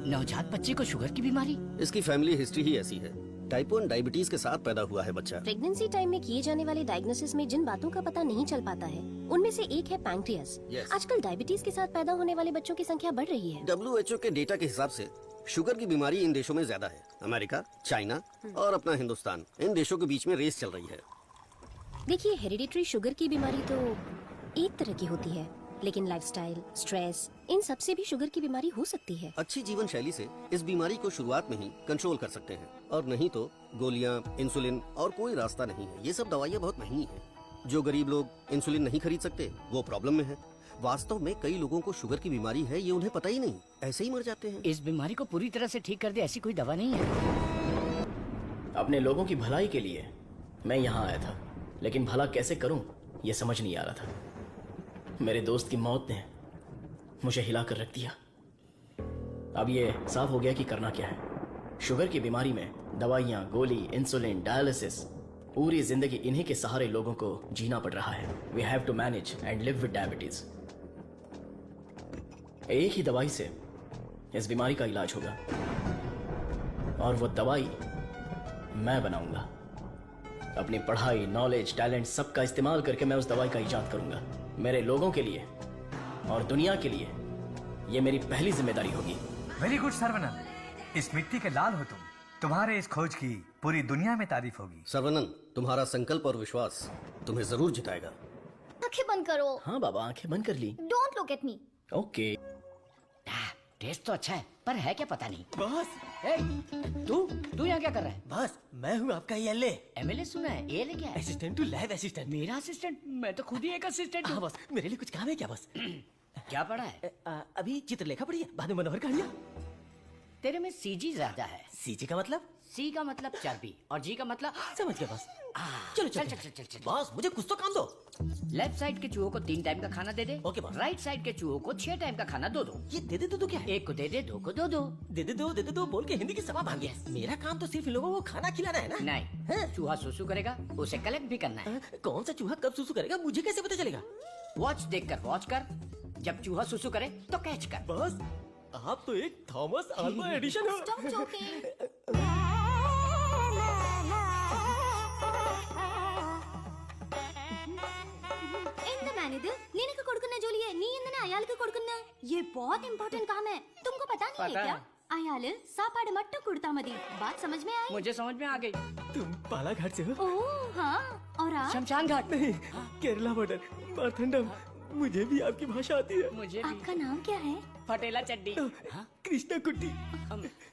नवजात बच्चे को शुगर की बीमारी? इसकी फैमिली हिस्ट्री ही ऐसी है। टाइप 1 डायबिटीज के साथ पैदा हुआ है बच्चा। प्रेगनेंसी टाइम में किए जाने वाले डायग्नोसिस में जिन बातों का पता नहीं चल पाता है उनमें से एक है पैंक्रियास। Yes. आजकल डायबिटीज के साथ पैदा होने वाले बच्चों की संख्या बढ़ रही है। WHO के डेटा के हिसाब से शुगर की बीमारी इन देशों में ज्यादा है। अमेरिका, चाइना और अपना हिंदुस्तान, इन देशों के बीच में रेस चल रही है। देखिए, हेरिडिटरी शुगर की बीमारी तो एक तरह की होती है, लेकिन लाइफस्टाइल, स्ट्रेस, इन सब से भी शुगर की बीमारी हो सकती है। अच्छी जीवन शैली से इस बीमारी को शुरुआत में ही कंट्रोल कर सकते हैं, और नहीं तो गोलियां, इंसुलिन और कोई रास्ता नहीं है। ये सब दवाइयाँ बहुत महंगी हैं। जो गरीब लोग इंसुलिन नहीं खरीद सकते वो प्रॉब्लम में है। वास्तव में कई लोगों को शुगर की बीमारी है ये उन्हें पता ही नहीं, ऐसे ही मर जाते हैं। इस बीमारी को पूरी तरह से ठीक कर दे ऐसी कोई दवा नहीं है। अपने लोगों की भलाई के लिए मैं यहाँ आया था, लेकिन भला कैसे करूं ये समझ नहीं आ रहा था। मेरे दोस्त की मौत ने मुझे हिला कर रख दिया। अब ये साफ हो गया कि करना क्या है। शुगर की बीमारी में दवाइयाँ, गोली, इंसुलिन, डायलिसिस, पूरी जिंदगी इन्हीं के सहारे लोगों को जीना पड़ रहा है। We have to manage and live with diabetes. एक ही दवाई से इस बीमारी का इलाज होगा, और वो दवाई मैं बनाऊंगा। अपनी पढ़ाई, नॉलेज, टैलेंट सबका इस्तेमाल करके मैं उस दवाई का इजाद करूंगा। मेरे लोगों के लिए और दुनिया के लिए ये मेरी पहली जिम्मेदारी होगी। वेरी गुड सर्वनन, इस मिट्टी के लाल हो तुम। तुम्हारे इस खोज की पूरी दुनिया में तारीफ होगी। सर्वनन, तुम्हारा संकल्प और विश्वास तुम्हें जरूर जिताएगा। आंखें बंद करो। हाँ बाबा, आंखें बंद कर ली। Don't look at me. Okay. Test तो अच्छा है, पर है क्या पता नहीं। बॉस, तू यहाँ क्या कर रहा है? बॉस मैं हूँ आपका एलए। एमएलए सुना है, ये क्या है? Assistant to lab assistant. मेरा असिस्टेंट? मैं तो खुद ही एक असिस्टेंट हूँ। हाँ बॉस, मेरे लिए कुछ काम है क्या बॉस? क्या पढ़ा है? अभी चित्रलेखा पढ़ी है, बाद में मनोहर कहानियाँ। तेरे में सीजी ज्यादा है। सीजी का मतलब? सी का मतलब चर्बी और जी का मतलब समझ गया बॉस। चलो चल चल चल चल। बॉस मुझे कुछ तो काम दो। लेफ्ट साइड के चूहों को 3 टाइम का खाना दे दे। Okay boss. राइट साइड के चूहों को 6 टाइम का खाना दो। ये दे दे दो क्या है? एक को दे दे, 2 को दो। दे दे दो बोल के हिंदी की सभा भांगी है। मेरा काम तो सिर्फ इन लोगों को खाना खिलाना है ना? नहीं, चूहा सुसु करेगा, उसे कलेक्ट भी करना है। कौन सा चूहा कब सुसु करेगा मुझे कैसे पता चलेगा? वॉच देख कर वॉच कर, जब चूहा सुसु करे तो कैच कर। बॉस आप तो एक थॉमस अल्वा एडिशन हो। Stop joking. मैनेजर నేనక కొడుకున్న జోలియే నీ ఎందున అయాలకు కొడుకున్న ये बहुत इंपॉर्टेंट काम है, तुमको पता नहीं है क्या? अयाल सापाड़ मट्टू कुड़ता मदी। बात समझ में आई? मुझे समझ में आ गई। तुम बालाघाट से हो? ओह हाँ, और आप? शमशान घाट। नहीं, केरला बॉर्डर, मारथंडम। मुझे भी आपकी भाषा आती है। मुझे आपका नाम क्या है? फटेला चड्डी। कृष्णा कुट्टी।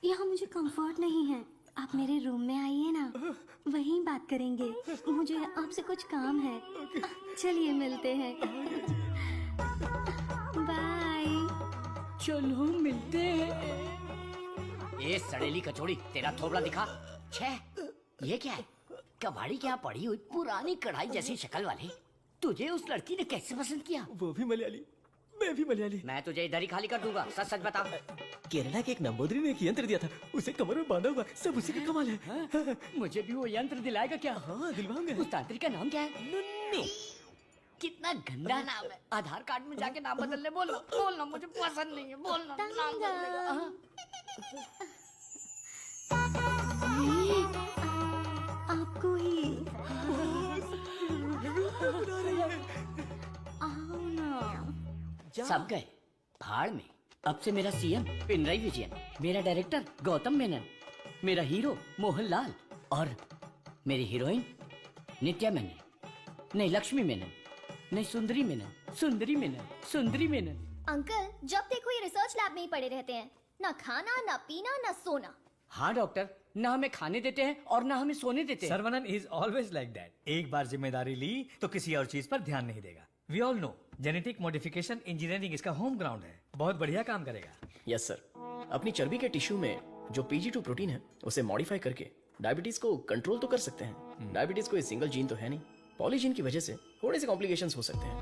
यहाँ मुझे कंफर्ट नहीं है, आप मेरे रूम में आइए ना, वहीं बात करेंगे। मुझे आपसे कुछ काम है। चलिए मिलते हैं। बाय। चलो मिलते हैं। ये सड़ेली कचौड़ी, तेरा थोबड़ा दिखा। ये क्या है? कबाड़ी के यहाँ पड़ी हुई पुरानी कढ़ाई जैसी शक्ल वाली। तुझे उस लड़की ने कैसे पसंद किया? वो भी मलयाली, मैं भी मलयाली। मैं तुझे इधर ही खाली कर दूंगा, सच सच बता। केरला के एक नंबोदरी ने एक यंत्र दिया था, उसे कमर में बांधा हुआ, सब उसी का कमाल है। मुझे भी वो यंत्र दिलाएगा क्या? हाँ दिलवाऊंगा। उस तांत्रिक का नाम क्या है? नुन्नू। कितना गंदा नाम है। आधार कार्ड में जाके नाम बदलने बोलना मुझे पसंद नहीं है। बोलना नाम बदलेगा। आपको ही आओ ना। सब गए भाड़ में। अब से मेरा सीएम पिनराई विजयन, मेरा डायरेक्टर गौतम मेनन, मेरा हीरो मोहनलाल और मेरी हीरोइन नित्या मेनन, नहीं लक्ष्मी मेनन, नहीं सुंदरी मेनन, सुंदरी मेनन, सुंदरी मेनन। अंकल जब देखो ये रिसर्च लैब में ही पड़े रहते हैं, ना खाना ना पीना ना सोना। हाँ डॉक्टर, ना हमें खाने देते हैं और ना हमें सोने देते हैं। Saravanan is always like that. एक बार जिम्मेदारी ली तो किसी और चीज पर ध्यान नहीं देगा। We all know genetic modification engineering इसका होम ग्राउंड है। बहुत बढ़िया काम करेगा। Yes sir. अपनी चर्बी के टिश्यू में जो PG2 प्रोटीन है उसे मॉडिफाई करके डायबिटीज को कंट्रोल तो कर सकते हैं। डायबिटीज कोई सिंगल जीन तो है नहीं, पॉलीजीन की वजह से थोड़े से कॉम्प्लिकेशंस हो सकते हैं,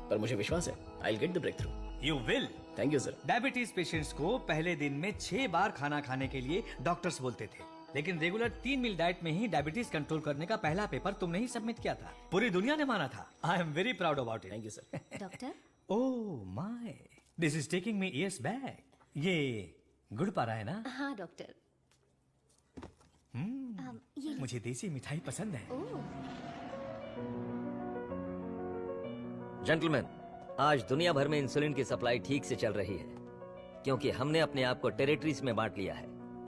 पर मुझे विश्वास है I will get the breakthrough. You will. Thank you sir. Diabetes patients को पहले दिन में 6 बार खाना खाने के लिए डॉक्टर्स बोलते थे, लेकिन रेगुलर 3 मील डाइट में ही डायबिटीज कंट्रोल करने का पहला पेपर तुमने ही सबमिट किया था। पूरी दुनिया ने माना था। I am very proud about it. Thank you sir. Doctor oh my, this is taking me years back. ये गुड़ पारा है ना? हाँ डॉक्टर। मुझे देसी मिठाई पसंद है। जेंटलमैन, आज दुनिया भर में इंसुलिन की सप्लाई ठीक से चल रही है क्योंकि हमने अपने आप को टेरिटरीज में बांट लिया है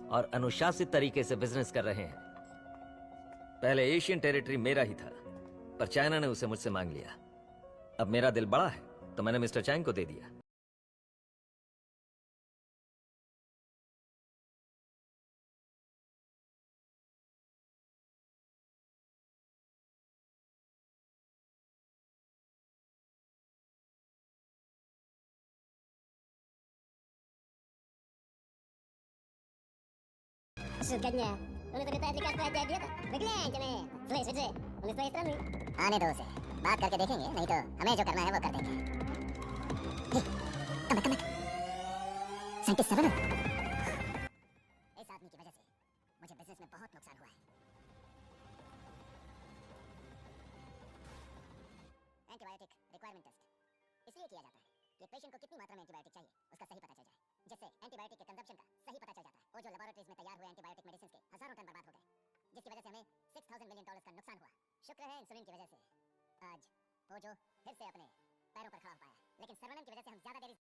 और अनुशासित तरीके से बिजनेस कर रहे हैं। पहले एशियन टेरिटरी मेरा ही था, पर चाइना ने उसे मुझसे मांग लिया। अब मेरा दिल बड़ा है तो मैंने मिस्टर चैंग को दे दिया। Zgodnie. On to बताया क्या क्या दिया था? निकले चले। फ्लैश से। उन्हें तो इस तरह नहीं। आने दो उसे। बात करके देखेंगे, नहीं तो हमें जो करना है वो कर देंगे। कम। साइंटिस्ट 7। इस आदमी की वजह से मुझे बिजनेस में बहुत नुकसान हुआ है। एंटीबायोटिक रिक्वायरमेंट टेस्ट इसलिए किया जाता है कि पेशेंट को कितनी मात्रा में एंटीबायोटिक चाहिए उसका सही पता चल जाए, जिससे एंटीबायोटिक के कंजम्पशन का सही पता चल जाता है। वो जो लेबोरेटरीज में तैयार हुए एंटीबायोटिक मेडिसिन के हजारों टन बर्बाद हो गए, जिसकी वजह से हमें $6,000 मिलियन का नुकसान हुआ। शुक्र है इंसुलिन की वजह से आज वो जो फिर से अपने पैरों पर खड़ा हो पाया, लेकिन सर्वनम की वजह से हम ज्यादा देरी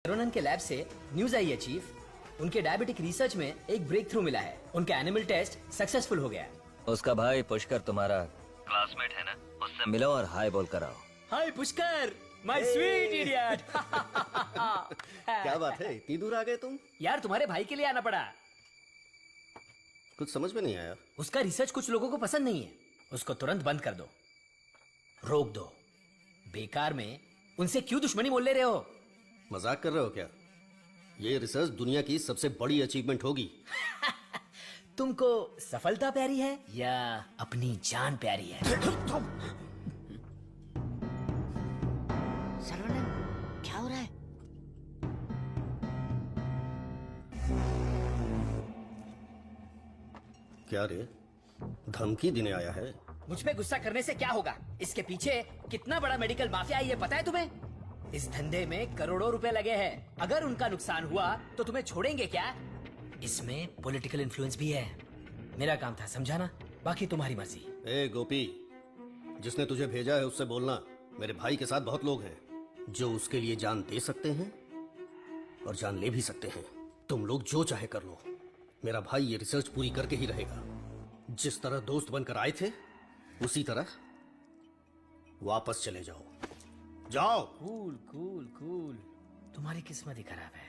रोनन के लैब से न्यूज आई है चीफ, उनके डायबिटिक रिसर्च में एक ब्रेक थ्रू मिला है। उनका एनिमल टेस्ट सक्सेसफुल हो गया है। उसका भाई पुष्कर तुम्हारा क्लासमेट है ना, उससे मिलो और हाय बोल कर आओ। हाय पुष्कर, माय स्वीट इडियट। क्या बात है, इतनी दूर आ गए तुम? यार तुम्हारे भाई के लिए आना पड़ा। कुछ समझ में नहीं आया। उसका रिसर्च कुछ लोगों को पसंद नहीं है, उसको तुरंत बंद कर दो, रोक दो। बेकार में उनसे क्यों दुश्मनी मोल ले रहे हो? मजाक कर रहे हो क्या? ये रिसर्च दुनिया की सबसे बड़ी अचीवमेंट होगी। तुमको सफलता प्यारी है या अपनी जान प्यारी है? सरवणन, क्या हो रहा है? क्या रे, धमकी देने आया है? मुझ पे गुस्सा करने से क्या होगा? इसके पीछे कितना बड़ा मेडिकल माफिया है ये पता है तुम्हें? इस धंधे में करोड़ों रुपए लगे हैं। अगर उनका नुकसान हुआ तो तुम्हें छोड़ेंगे क्या? इसमें पॉलिटिकल इन्फ्लुएंस भी है। मेरा काम था समझाना, बाकी तुम्हारी मर्जी। ए गोपी, जिसने तुझे भेजा है उससे बोलना मेरे भाई के साथ बहुत लोग हैं जो उसके लिए जान दे सकते हैं और जान ले भी सकते हैं। तुम लोग जो चाहे कर लो, मेरा भाई ये रिसर्च पूरी करके ही रहेगा। जिस तरह दोस्त बनकर आए थे उसी तरह वापस चले जाओ। जाओ। कूल कूल कूल, तुम्हारी किस्मत ही खराब है।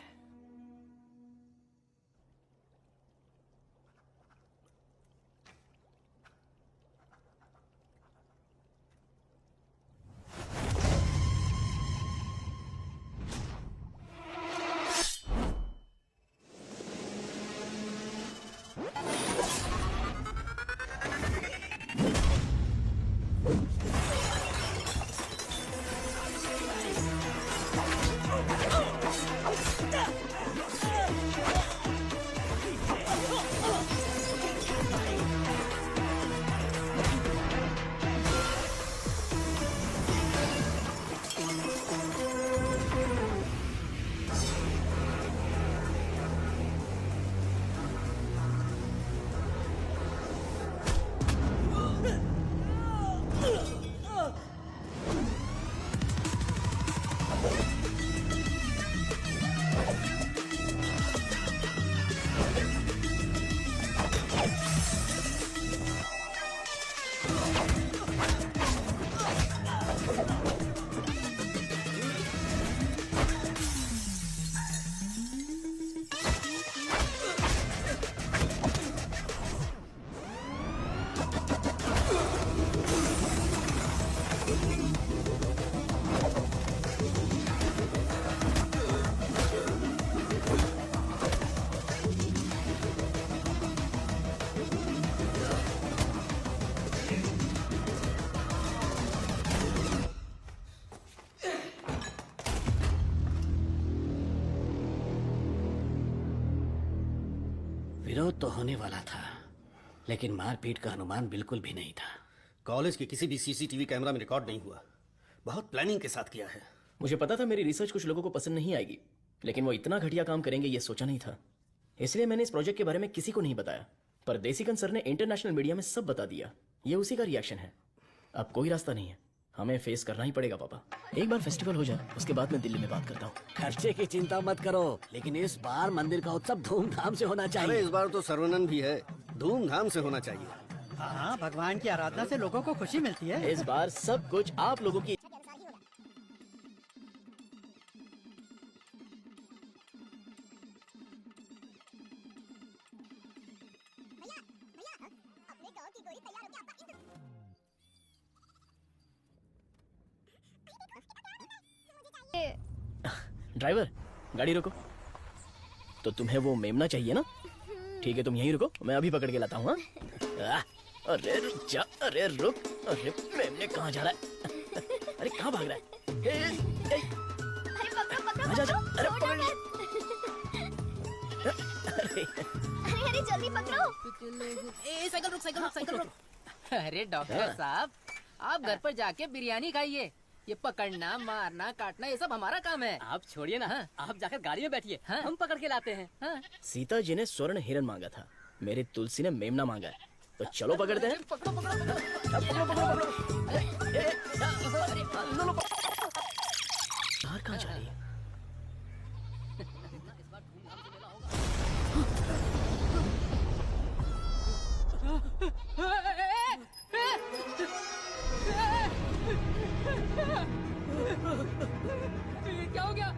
विरोध तो होने वाला था, लेकिन मारपीट का अनुमान बिल्कुल भी नहीं था। कॉलेज के किसी भी सीसीटीवी कैमरा में रिकॉर्ड नहीं हुआ। बहुत प्लानिंग के साथ किया है। मुझे पता था मेरी रिसर्च कुछ लोगों को पसंद नहीं आएगी, लेकिन वो इतना घटिया काम करेंगे ये सोचा नहीं था। इसलिए मैंने इस प्रोजेक्ट के बारे में किसी को नहीं बताया, पर देसिकन सर ने इंटरनेशनल मीडिया में सब बता दिया। ये उसी का रिएक्शन है। अब कोई रास्ता नहीं है, हमें फेस करना ही पड़ेगा पापा। एक बार फेस्टिवल हो जाए, उसके बाद मैं दिल्ली में बात करता हूँ। खर्चे की चिंता मत करो, लेकिन इस बार मंदिर का उत्सव धूमधाम से होना अरे चाहिए। इस बार तो सर्वनन भी है, धूमधाम से होना चाहिए। हाँ, भगवान की आराधना से लोगों को खुशी मिलती है। इस बार सब कुछ आप लोगों की ड्राइवर, गाड़ी रोको। तो तुम्हें वो मेमना चाहिए ना? ठीक है, तुम यहीं रुको, मैं अभी पकड़ के लाता हूँ। अरे रुक जा, अरे रुक। अरे मेमने कहाँ जा रहा है? अरे कहाँ भाग रहा है? आजा, आजा। अरे पकड़ लिया। अरे जल्दी पकड़ो। साइकिल रुक। अरे डॉक्टर साहब, आप घर पर जाके बिरयानी खाइए। ये पकड़ना, मारना, काटना ये सब हमारा काम है। आप छोड़िए ना। आप जाकर गाड़ी में बैठिए, हम पकड़ के लाते हैं। सीता जी ने स्वर्ण हिरन मांगा था, मेरी तुलसी ने मेमना मांगा है, तो चलो पकड़ते हैं। पकड़ो पकड़ो कार कहाँ जा रही है? क्या हो गया?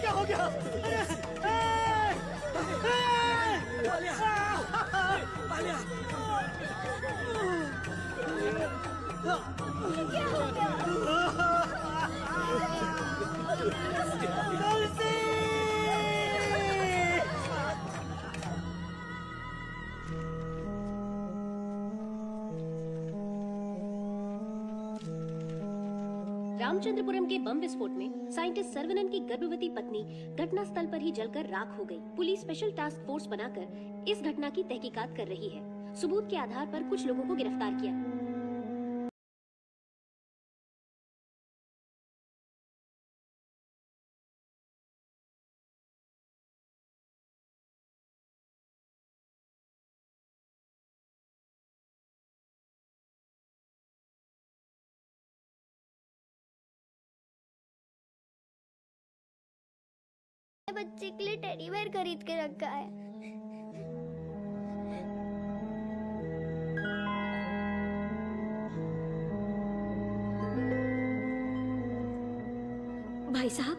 क्या हो गया? रामचंद्रपुरम के बम विस्फोट में साइंटिस्ट सर्वनन की गर्भवती पत्नी घटना स्थल पर ही जलकर राख हो गई। पुलिस स्पेशल टास्क फोर्स बनाकर इस घटना की तहकीकात कर रही है। सबूत के आधार पर कुछ लोगों को गिरफ्तार किया। बच्चे के लिए टेडी बेयर खरीद के रखा है। भाई साहब,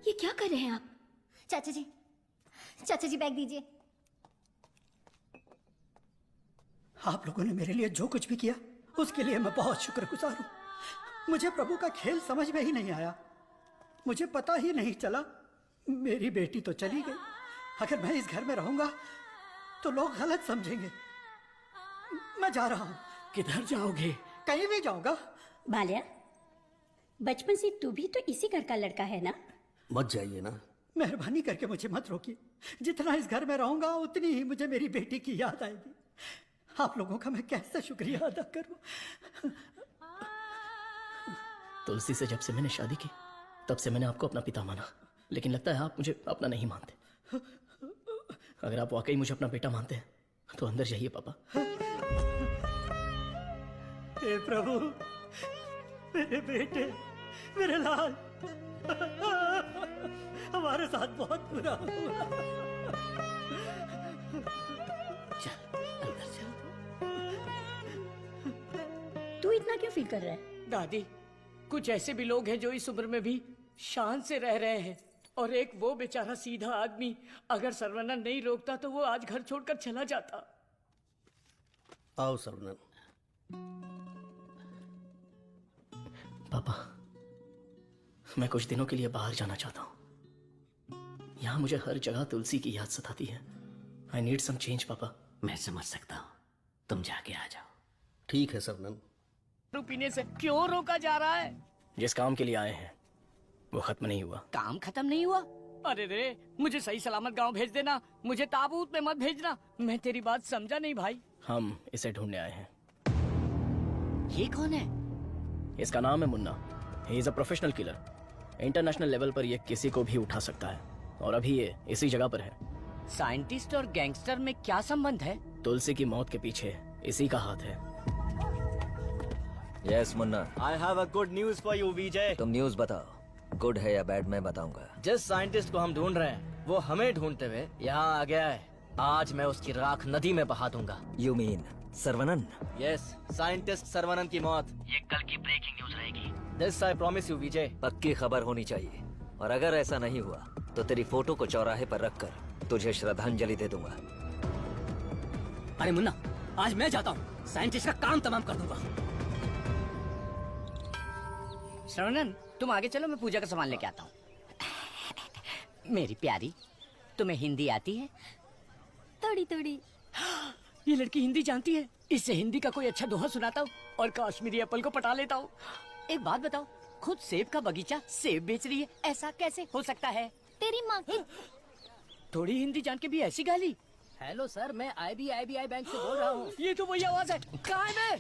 ये क्या कर रहे हैं आप? चाचा जी बैग दीजिए। आप लोगों ने मेरे लिए जो कुछ भी किया उसके लिए मैं बहुत शुक्रगुजार हूँ। मुझे प्रभु का खेल समझ में ही नहीं आया। मुझे पता ही नहीं चला। मेरी बेटी तो चली गई। अगर मैं इस घर में रहूंगा तो लोग गलत समझेंगे। मैं जा रहा हूँ। किधर जाओगे? कहीं भी जाऊंगा। बालिया, बचपन से तू भी तो इसी घर का लड़का है ना? मत जाइए ना। मेहरबानी करके मुझे मत रोकिए। जितना इस घर में रहूंगा उतनी ही मुझे मेरी बेटी की याद आएगी। आप लोगों का मैं कैसे शुक्रिया अदा करूं। तुलसी से जब से मैंने शादी की तब से मैंने आपको अपना पिता माना, लेकिन लगता है आप मुझे अपना नहीं मानते। अगर आप वाकई मुझे अपना बेटा मानते हैं तो अंदर जाइए पापा। हे प्रभु, मेरे बेटे, मेरे लाल, हमारे साथ बहुत बुरा हुआ। तू इतना क्यों फील कर रहा है? दादी, कुछ ऐसे भी लोग हैं जो इस उम्र में भी शान से रह रहे हैं, और एक वो बेचारा सीधा आदमी, अगर सर्वनन नहीं रोकता तो वो आज घर छोड़कर चला जाता। आओ सर्वनन। पापा, मैं कुछ दिनों के लिए बाहर जाना चाहता हूँ। यहाँ मुझे हर जगह तुलसी की याद सताती है। आई नीड सम चेंज पापा। मैं समझ सकता हूँ, तुम जाके आ जाओ। ठीक है सर्वनन। दारू पीने से क्यों रोका जा रहा है? जिस काम के लिए आए हैं वो खत्म नहीं हुआ। काम खत्म नहीं हुआ? अरे रे, मुझे सही सलामत गांव भेज देना, मुझे ताबूत में मत भेजना। मैं तेरी बात समझा नहीं भाई। हम इसे ढूंढने आए हैं। ये कौन है? इसका नाम है मुन्ना। ही is a professional killer. International level पर ये किसी को भी उठा सकता है, और अभी ये इसी जगह पर है। साइंटिस्ट और गैंगस्टर में क्या संबंध है? तुलसी की मौत के पीछे इसी का हाथ है। Yes Munna. I have a good news for you Vijay. तुम न्यूज बताओ, गुड है या बैड मैं बताऊंगा। जिस साइंटिस्ट को हम ढूंढ रहे हैं वो हमें ढूंढते हुए यहाँ आ गया है। आज मैं उसकी राख नदी में बहा दूंगा। You mean Saravanan? Yes, scientist Saravanan की मौत ये कल की ब्रेकिंग न्यूज रहेगी। दिस आई प्रॉमिस यू विजय। पक्की खबर होनी चाहिए, और अगर ऐसा नहीं हुआ तो तेरी फोटो को चौराहे पर रखकर तुझे श्रद्धांजलि दे दूंगा। अरे मुन्ना, आज मैं जाता हूँ, साइंटिस्ट का काम तमाम कर दूंगा। श्रवणन, तुम आगे चलो, मैं पूजा का सामान लेके आता हूँ। मेरी प्यारी, तुम्हें हिंदी आती है? थोड़ी थोड़ी। ये लड़की हिंदी जानती है। इससे हिंदी का कोई अच्छा दोहा सुनाता हूँ और कश्मीरी एप्पल को पटा लेता हूँ। एक बात बताओ, खुद सेब का बगीचा सेब बेच रही है, ऐसा कैसे हो सकता है? तेरी माँ की। थोड़ी हिंदी जान के भी ऐसी गाली। हेलो सर, मैं IBI बैंक से बोल रहा हूँ। ये तो वही आवाज है। कहाँ है मैं?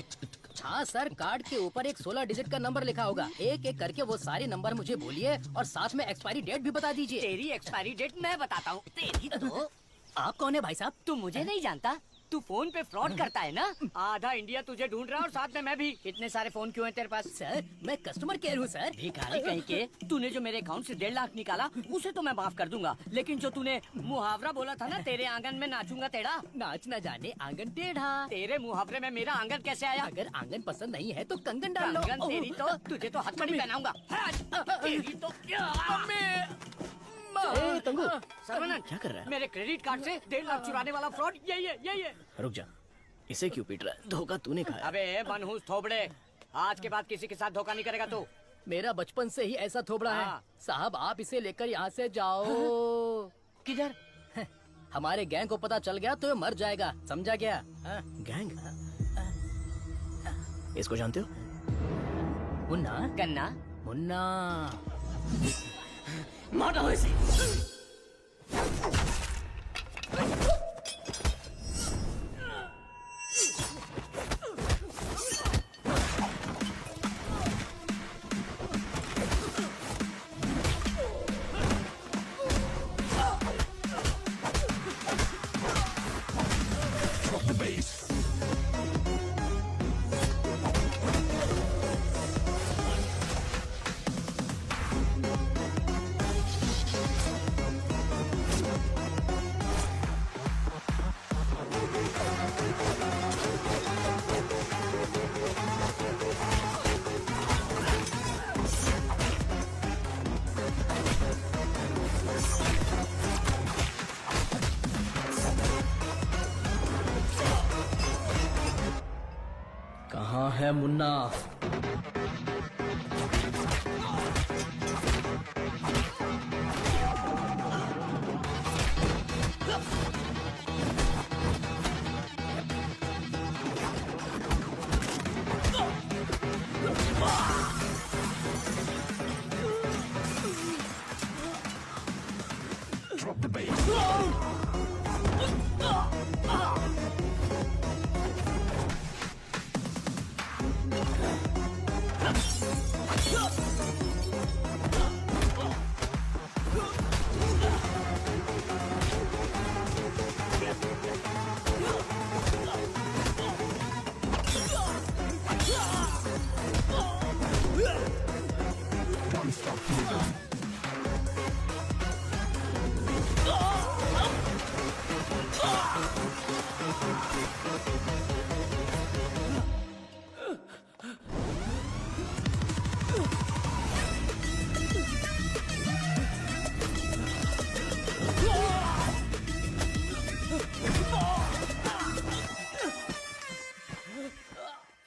हाँ सर, कार्ड के ऊपर एक 16 डिजिट का नंबर लिखा होगा। एक एक करके वो सारे नंबर मुझे बोलिए और साथ में एक्सपायरी डेट भी बता दीजिए। तेरी एक्सपायरी डेट मैं बताता हूँ। तेरी तो आप कौन है भाई साहब? तू मुझे नहीं जानता? तू फोन पे फ्रॉड करता है ना? आधा इंडिया तुझे ढूंढ रहा है और साथ में मैं भी। इतने सारे फोन क्यों हैं तेरे पास? सर, मैं कस्टमर केयर हूँ सर। भिखारी कहीं के। तूने जो मेरे अकाउंट से 1.5 लाख निकाला उसे तो मैं माफ कर दूंगा, लेकिन जो तूने मुहावरा बोला था ना, तेरे आंगन में नाचूंगा टेढ़ा, नाच न जाने आंगन टेढ़ा। तेरे मुहावरे में मेरा आंगन कैसे आया? अगर आंगन पसंद नहीं है तो कंगन डाल लो। आंगन तेरी तो, तुझे तो हथकड़ी पहनाऊंगा। तेरी तो तंगू, सर्वनन, क्या कर रहा है? मेरे क्रेडिट कार्ड से 1.5 लाख चुराने वाला फ्रॉड यही है, यही है। रुक जा, इसे क्यों पीट रहा है? धोखा तूने खाया। अबे मनहूस थोबड़े, आज के बाद किसी के साथ धोखा नहीं करेगा तू। मेरा बचपन से ही ऐसा थोबड़ा है साहब। आप इसे लेकर यहाँ से जाओ। किधर? हमारे गैंग को पता चल गया तो ये मर जाएगा, समझा क्या? गैंग? इसको जानते हो? मुन्ना? गन्ना? मुन्ना, मारो इसे। कहाँ है मुन्ना?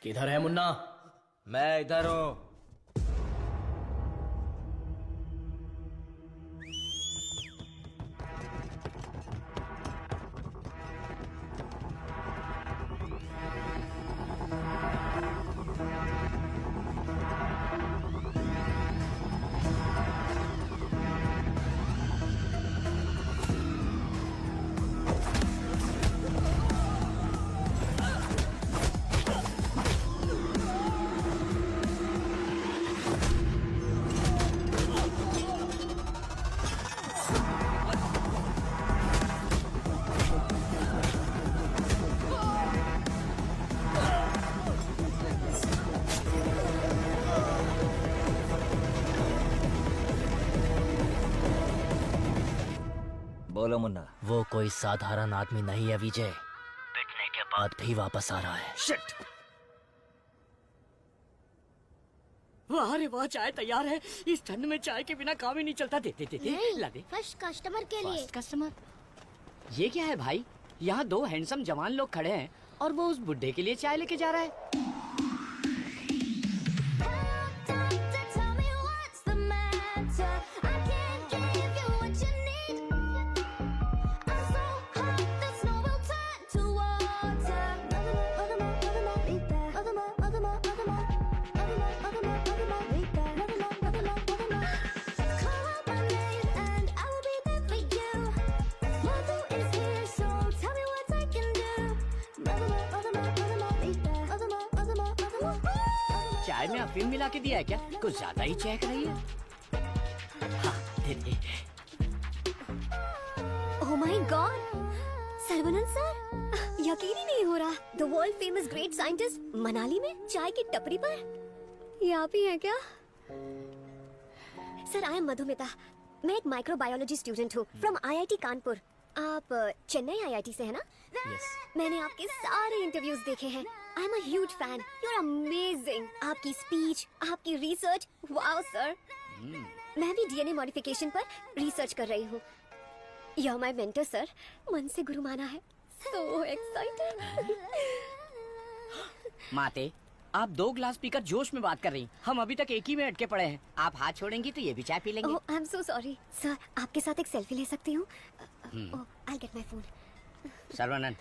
किधर है मुन्ना? मैं इधर हूँ। बोलो मुन्ना। वो कोई साधारण आदमी नहीं है विजय, पिटने के बाद भी वापस आ रहा है। शिट! वाह रे वाह, चाय तैयार है। इस ठंड में चाय के बिना काम ही नहीं चलता। दे दे दे दे, ला दे। फर्स्ट कस्टमर के लिए। First customer? ये क्या है भाई? यहाँ दो हैंडसम जवान लोग खड़े हैं और वो उस बुड्ढे के लिए चाय लेके जा रहा है। चाय में अफीम मिला के दिया है क्या? कुछ ज्यादा ही चहक रही है। हाँ, दे दे। ओह माय गॉड, सर्वनंद सर, यकीन ही नहीं हो रहा। The world famous great scientist Manali में चाय की टपरी पर। ये आप ही हैं क्या? Sir, I am Madhumita. मैं एक माइक्रोबायोलॉजी स्टूडेंट हूँ फ्रॉम IIT कानपुर। आप चेन्नई IIT से है ना? Yes. मैंने आपके सारे इंटरव्यूज देखे हैं। I am a huge fan. You are amazing. आपकी स्पीच, आपकी रिसर्च, वाओ सर। मैं भी DNA मॉडिफिकेशन पर रिसर्च कर रही हूँ। You are my mentor sir. मन से गुरु माना है। So excited. माते, आप 2 ग्लास पीकर जोश में बात कर रही। हम अभी तक एक ही में अटके पड़े हैं। आप हाथ छोड़ेंगी तो ये भी चाय पी लेंगे। Oh, I am so sorry sir. आपके साथ एक सेल्फी ले सकती हूँ? Oh, I get my phone. Sarvanand,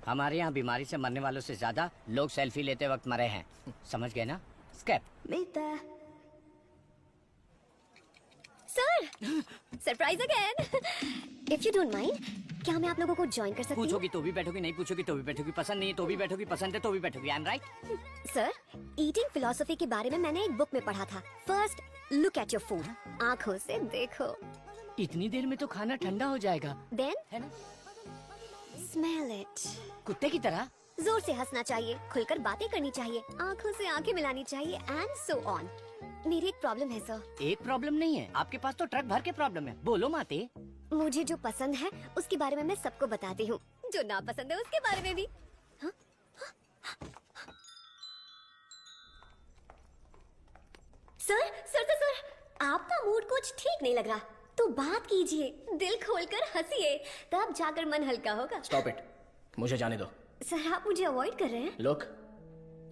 हमारे यहाँ बीमारी से मरने वालों से ज्यादा लोग सेल्फी लेते वक्त मरे हैं। समझ गए ना? स्केप। Sir, surprise again. If you don't mind, क्या मैं आप लोगों को ज्वाइन कर सकती हूँ? पूछोगी तो भी बैठोगी, नहीं पूछोगी तो भी बैठोगी, पसंद नहीं है तो भी बैठोगी, पसंद है तो भी बैठोगी। I am right? Sir, eating philosophy के बारे में मैंने एक बुक में पढ़ा था। First look at your food. आंखों से देखो। इतनी देर में तो खाना ठंडा हो जाएगा। देन है ना? Smell it. कुत्ते की तरह जोर से हंसना चाहिए, खुलकर बातें करनी चाहिए, आंखों से आंखें मिलानी चाहिए, एंड सो ऑन। मेरी एक प्रॉब्लम है सर। एक प्रॉब्लम नहीं है, आपके पास तो ट्रक भर के प्रॉब्लम है। बोलो माते। मुझे जो पसंद है उसके बारे में मैं सबको बताती हूँ, जो ना पसंद है उसके बारे में भी। हाँ? सर सर सर सर, आपका मूड कुछ ठीक नहीं लग रहा, तो बात कीजिए, दिल खोलकर हंसिए, तब जाकर मन हल्का होगा। स्टॉप इट, मुझे जाने दो। सर, आप मुझे अवॉइड कर रहे हैं। Look,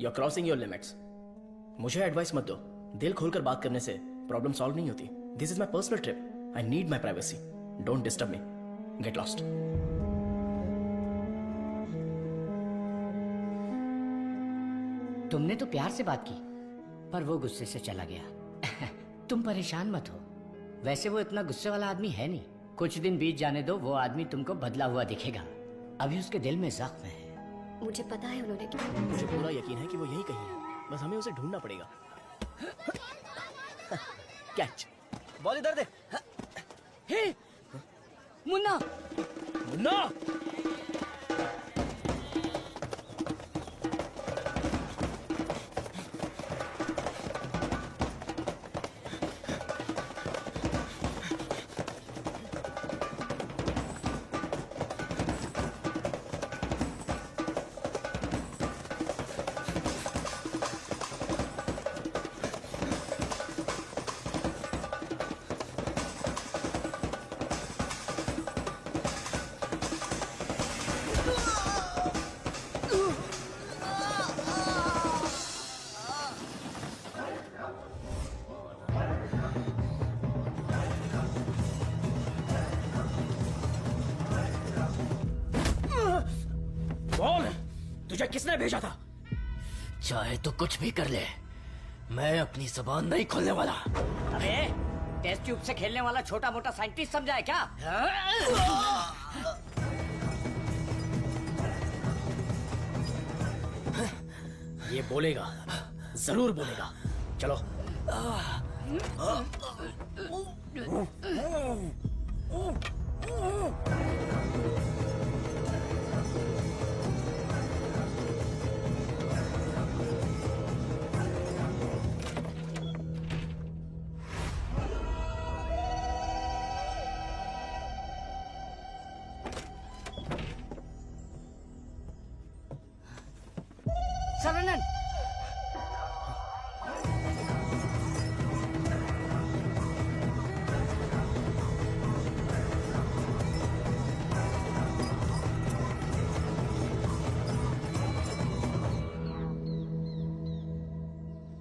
you are crossing your limits. मुझे एडवाइस मत दो। दिल खोलकर बात करने से प्रॉब्लम सॉल्व नहीं होती। This is my personal trip. I need my privacy. Don't disturb me. Get lost. तुमने तो प्यार से बात की, पर वो गुस्से से चला गया। तुम परेशान मत हो, वैसे वो इतना गुस्से वाला आदमी है नहीं। कुछ दिन बीत जाने दो, वो आदमी तुमको बदला हुआ दिखेगा। अभी उसके दिल में जख्म है। मुझे पता है उन्होंने क्या। मुझे पूरा यकीन है कि वो यही कहीं है, बस हमें उसे ढूंढना पड़ेगा। कैच। बॉल इधर दे। हे मुन्ना, मुन्ना! किसने भेजा था? चाहे तो कुछ भी कर ले, मैं अपनी जुबान नहीं खोलने वाला। अबे टेस्ट ट्यूब से खेलने वाला छोटा मोटा साइंटिस्ट समझा है क्या? ये बोलेगा, जरूर बोलेगा। चलो। सरवनन,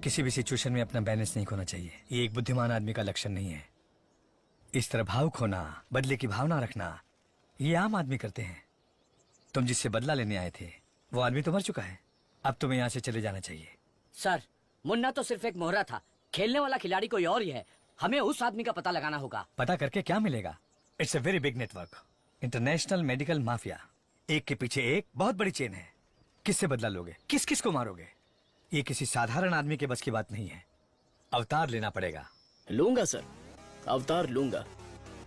किसी भी सिचुएशन में अपना बैलेंस नहीं खोना चाहिए। ये एक बुद्धिमान आदमी का लक्षण नहीं है। इस तरह भावुक होना, बदले की भावना रखना, ये आम आदमी करते हैं। तुम जिससे बदला लेने आए थे वो आदमी तो मर चुका है। अब तुम्हें यहाँ से चले जाना चाहिए। सर मुन्ना तो सिर्फ एक मोहरा था, खेलने वाला खिलाड़ी कोई और ही है। हमें उस आदमी का पता लगाना होगा। पता करके क्या मिलेगा? It's a very big network, international medical mafia. एक के पीछे एक बहुत बड़ी चेन है। किससे बदला लोगे? किस किस को मारोगे? ये किसी साधारण आदमी के बस की बात नहीं है। अवतार लेना पड़ेगा। लूंगा सर, अवतार लूंगा,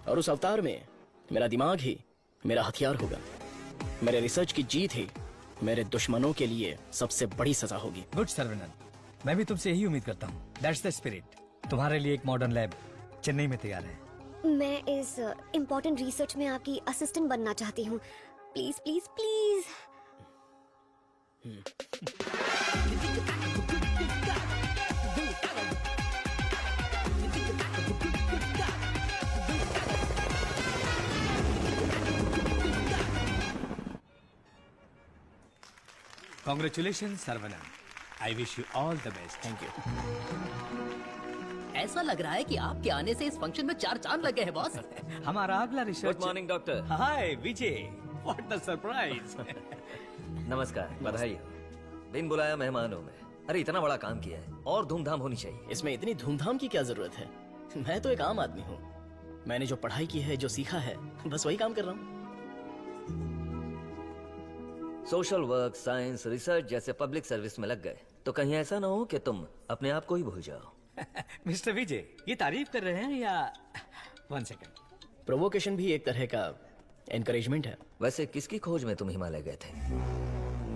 और उस अवतार में मेरा दिमाग ही मेरा हथियार होगा। मेरे रिसर्च की जीत ही मेरे दुश्मनों के लिए सबसे बड़ी सजा होगी। गुड सर्वनन, मैं भी तुमसे यही उम्मीद करता हूँ। That's the spirit. तुम्हारे लिए एक मॉडर्न लैब चेन्नई में तैयार है। मैं इस इम्पोर्टेंट रिसर्च में आपकी असिस्टेंट बनना चाहती हूँ। Please please please. Congratulation Saravanan, I wish you all the best. Thank you. ऐसा लग रहा है कि आपके आने से इस फंक्शन में 4 चांद लगे हैं बॉस। हमारा अगला research. Good morning doctor. Hi Vijay, what the surprise. नमस्कार, बधाई हो। बिन बुलाया मेहमान हूँ मैं। अरे इतना बड़ा काम किया है और धूमधाम होनी चाहिए। इसमें इतनी धूमधाम की क्या जरूरत है? मैं तो एक आम आदमी हूँ। मैंने जो पढ़ाई की है, जो सीखा है, बस वही काम कर रहा हूँ। सोशल वर्क, साइंस, रिसर्च जैसे पब्लिक सर्विस में लग गए तो कहीं ऐसा ना हो कि तुम अपने आप को ही भूल जाओ। मिस्टर विजय, ये तारीफ कर रहे हैं या? 1 सेकंड। प्रोवोकेशन भी एक तरह का एनकरेजमेंट है। वैसे किसकी खोज में तुम हिमालय गए थे?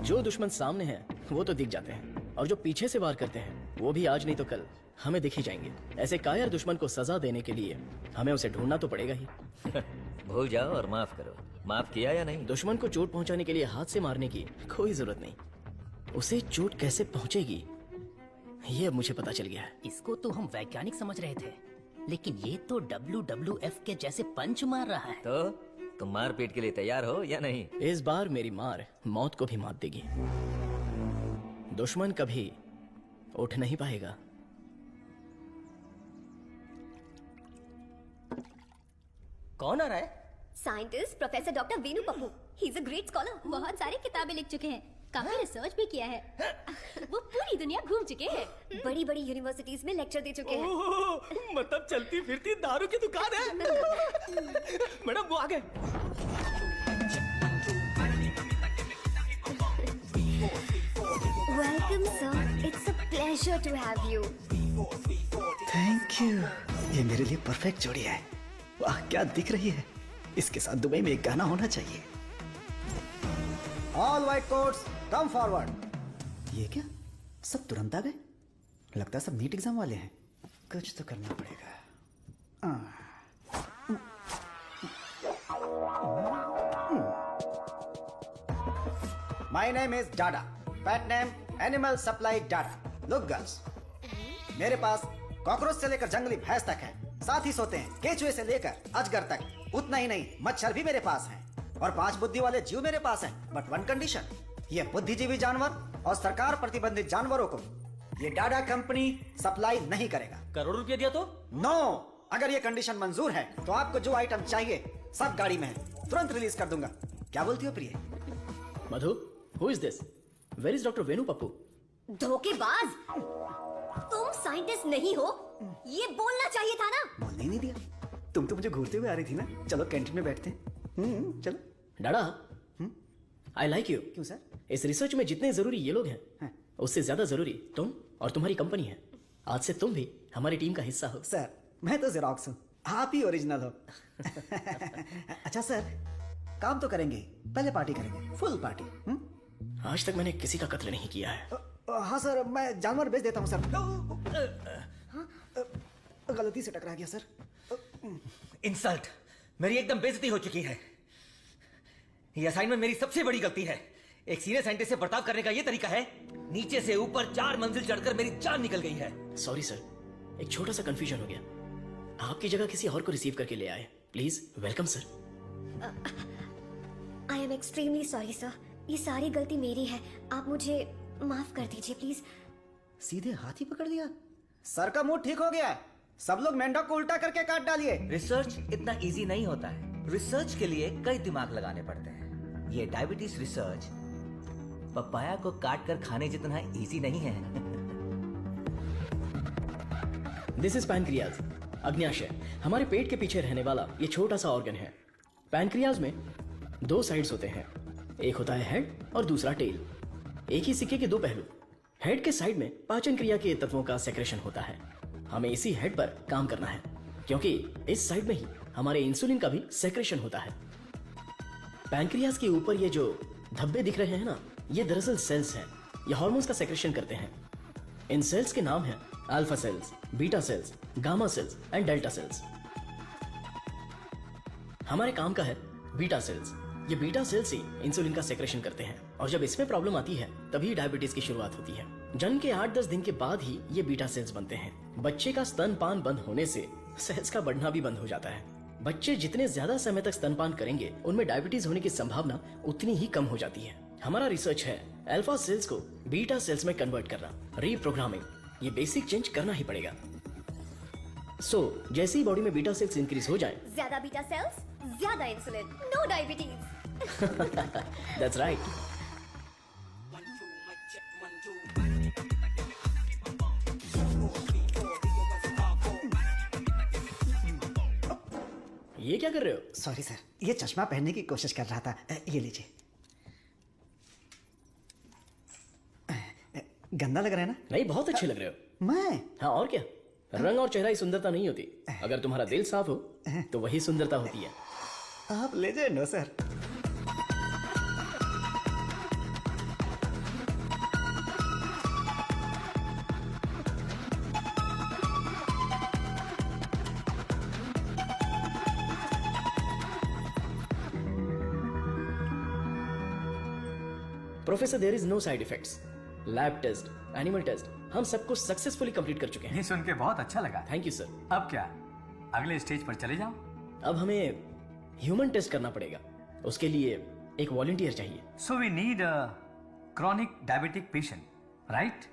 जो दुश्मन सामने हैं वो तो दिख जाते हैं, और जो पीछे से वार करते हैं वो भी आज नहीं तो कल हमें दिख ही जाएंगे। ऐसे कायर दुश्मन को सजा देने के लिए हमें उसे ढूंढना तो पड़ेगा ही। भूल जाओ और माफ करो। माफ किया या नहीं? दुश्मन को चोट पहुंचाने के लिए हाथ से मारने की कोई जरूरत नहीं। उसे चोट कैसे पहुंचेगी ये अब मुझे पता चल गया है। इसको तो हम वैज्ञानिक समझ रहे थे, लेकिन ये तो WWF के जैसे पंच मार रहा है। तो तुम मारपीट के लिए तैयार हो या नहीं? इस बार मेरी मार मौत को भी मात देगी। दुश्मन कभी उठ नहीं पाएगा। कौन आ रहा है? Scientist professor doctor Veenu Pappu. He is a great scholar. बहुत सारी किताबें लिख चुके हैं, काफी रिसर्च भी किया है। वो पूरी दुनिया घूम चुके हैं, बड़ी बड़ी यूनिवर्सिटीज में लेक्चर दे चुके हैं। मतलब चलती फिरती दारू की दुकान है। मैडम वो आ गए। Welcome sir, it's a pleasure to have you. Thank you. ये मेरे लिए परफेक्ट जोड़ी है। वाह क्या दिख रही है। इसके साथ दुबई में एक गाना होना चाहिए। All white quotes come forward. ये क्या, सब तुरंत आ गए? लगता है सब नीट एग्जाम वाले हैं। कुछ तो करना पड़ेगा। My name is Dada, pet name animal supply Dada. Look girls, मेरे पास कॉकरोच से लेकर जंगली भैंस तक है। साथ ही सोते हैं केचुए से लेकर अजगर तक। उतना ही नहीं, मच्छर भी मेरे पास हैं और 5 बुद्धि वाले जीव मेरे पास हैं। बट 1 कंडीशन, ये बुद्धिजीवी जानवर और सरकार प्रतिबंधित जानवरों को ये डाडा कंपनी सप्लाई नहीं करेगा। करोड़ रुपया दिया तो? नो, अगर ये कंडीशन मंजूर है तो आपको जो आइटम चाहिए सब गाड़ी में है, तुरंत रिलीज कर दूंगा। क्या बोलती हो प्रिय? Madhu, who is this? Where is doctor Venu Pappu? धोखेबाज, तुम साइंटिस्ट नहीं हो, ये बोलना चाहिए था ना। बोलने ही नहीं दिया। तुम तो मुझे घूरते हुए आ रही थी ना। चलो कैंटीन में बैठते हैं। चलो। डाडा, आई लाइक यू। क्यों सर? इस रिसर्च में जितने जरूरी ये लोग हैं, उससे ज्यादा जरूरी तुम और तुम्हारी कंपनी है। आज से तुम भी हमारी टीम का हिस्सा हो। सर, मैं तो जेरोक्स हूँ, आप ही ओरिजिनल हो। अच्छा सर, काम तो करेंगे, पहले पार्टी करेंगे, फुल पार्टी। आज तक मैंने किसी का कत्ल नहीं किया है। हाँ सर, मैं जानवर बेच देता हूँ सर। गलती से टकरा गया सर। इंसल्ट, मेरी एकदम बेइज्जती हो चुकी है। ये असाइनमेंट मेरी सबसे बड़ी गलती है। एक सीनियर साइंटिस्ट से बर्ताव करने का ये तरीका है? नीचे से ऊपर 4 मंजिल चढ़कर मेरी जान निकल गई है। सॉरी सर, एक छोटा सा कंफ्यूजन हो गया। आपकी जगह किसी और को रिसीव करके ले आए। Please welcome sir. I am extremely sorry sir, ये सारी गलती मेरी है, आप मुझे माफ कर दीजिए प्लीज। सीधे हाथी पकड़ लिया। सर का मूड ठीक हो गया है, सब लोग मेंढक को उल्टा करके काट डालिए। रिसर्च इतना इजी नहीं होता है। रिसर्च के लिए कई दिमाग लगाने पड़ते हैं। ये डायबिटीज रिसर्च पपाया को काट कर खाने जितना इजी नहीं है। दिस इज पैनक्रियाज, अग्न्याशय। हमारे पेट के पीछे रहने वाला ये छोटा सा ऑर्गन है। पैनक्रियाज में 2 साइड्स होते हैं, एक होता है हेड और दूसरा टेल। एक ही सिक्के के 2 पहलू। हेड के साइड में पाचन क्रिया के तत्वों का सेक्रेशन होता है। हमें इसी हेड पर काम करना है, क्योंकि इस साइड में ही हमारे इंसुलिन का भी सेक्रेशन होता है। पैनक्रियाज के ऊपर ये जो धब्बे दिख रहे हैं ना, ये दरअसल सेल्स हैं। ये हार्मोन्स का सेक्रेशन करते हैं। इन सेल्स के नाम हैं alpha cells, beta cells, gamma cells and delta cells. हमारे काम का है बीटा सेल्स। ये बीटा सेल्स ही इंसुलिन का सेक्रेशन करते हैं, और जब इसमें प्रॉब्लम आती है तभी डायबिटीज की शुरुआत होती है। जन्म के 8-10 दिन के बाद ही ये बीटा सेल्स बनते हैं। बच्चे का स्तनपान बंद होने से सेल्स का बढ़ना भी बंद हो जाता है। बच्चे जितने ज्यादा समय तक स्तनपान करेंगे, उनमें डायबिटीज होने की संभावना उतनी ही कम हो जाती है। हमारा रिसर्च है अल्फा सेल्स को बीटा सेल्स में कन्वर्ट करना, रीप्रोग्रामिंग। ये बेसिक चेंज करना ही पड़ेगा। जैसे ही बॉडी में बीटा सेल्स इंक्रीज हो जाए, ज्यादा बीटा सेल्स, ज्यादा insulin, no diabetes. That's right. ये क्या कर रहे हो? सॉरी सर, ये चश्मा पहनने की कोशिश कर रहा था। ये लीजिए। गंदा लग रहा है ना? नहीं, बहुत अच्छे लग रहे हो। मैं? हाँ, और क्या। रंग और चेहरा ही सुंदरता नहीं होती, अगर तुम्हारा दिल साफ हो तो वही सुंदरता होती है। आप लेजेंड हो sir. Professor, there is no side effects. Lab test, animal test, हम सब कुछ सक्सेसफुली कंप्लीट कर चुके हैं। ये सुन के बहुत अच्छा लगा। Thank you sir. अब क्या, अगले स्टेज पर चले जाओ? अब हमें ह्यूमन टेस्ट करना पड़ेगा। उसके लिए एक वॉलंटियर चाहिए। So we need a chronic diabetic patient, right?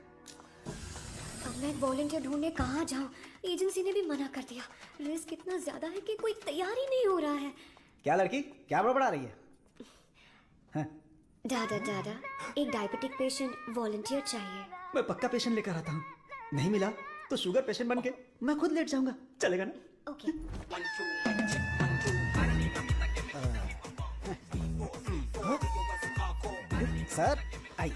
अब मैं वॉलंटियर ढूंढने कहाँ जाऊँ? एजेंसी ने भी मना कर दिया। रिस्क इतना ज्यादा है कि कोई तैयार ही नहीं हो रहा है। क्या लड़की, क्या बड़बड़ा रही है? दादा दादा, एक डायबिटिक पेशेंट वॉलंटियर चाहिए। मैं पक्का पेशेंट लेकर आता हूँ। नहीं मिला तो शुगर पेशेंट बन के मैं खुद लेट जाऊंगा। चलेगा ना? Okay. Sir I.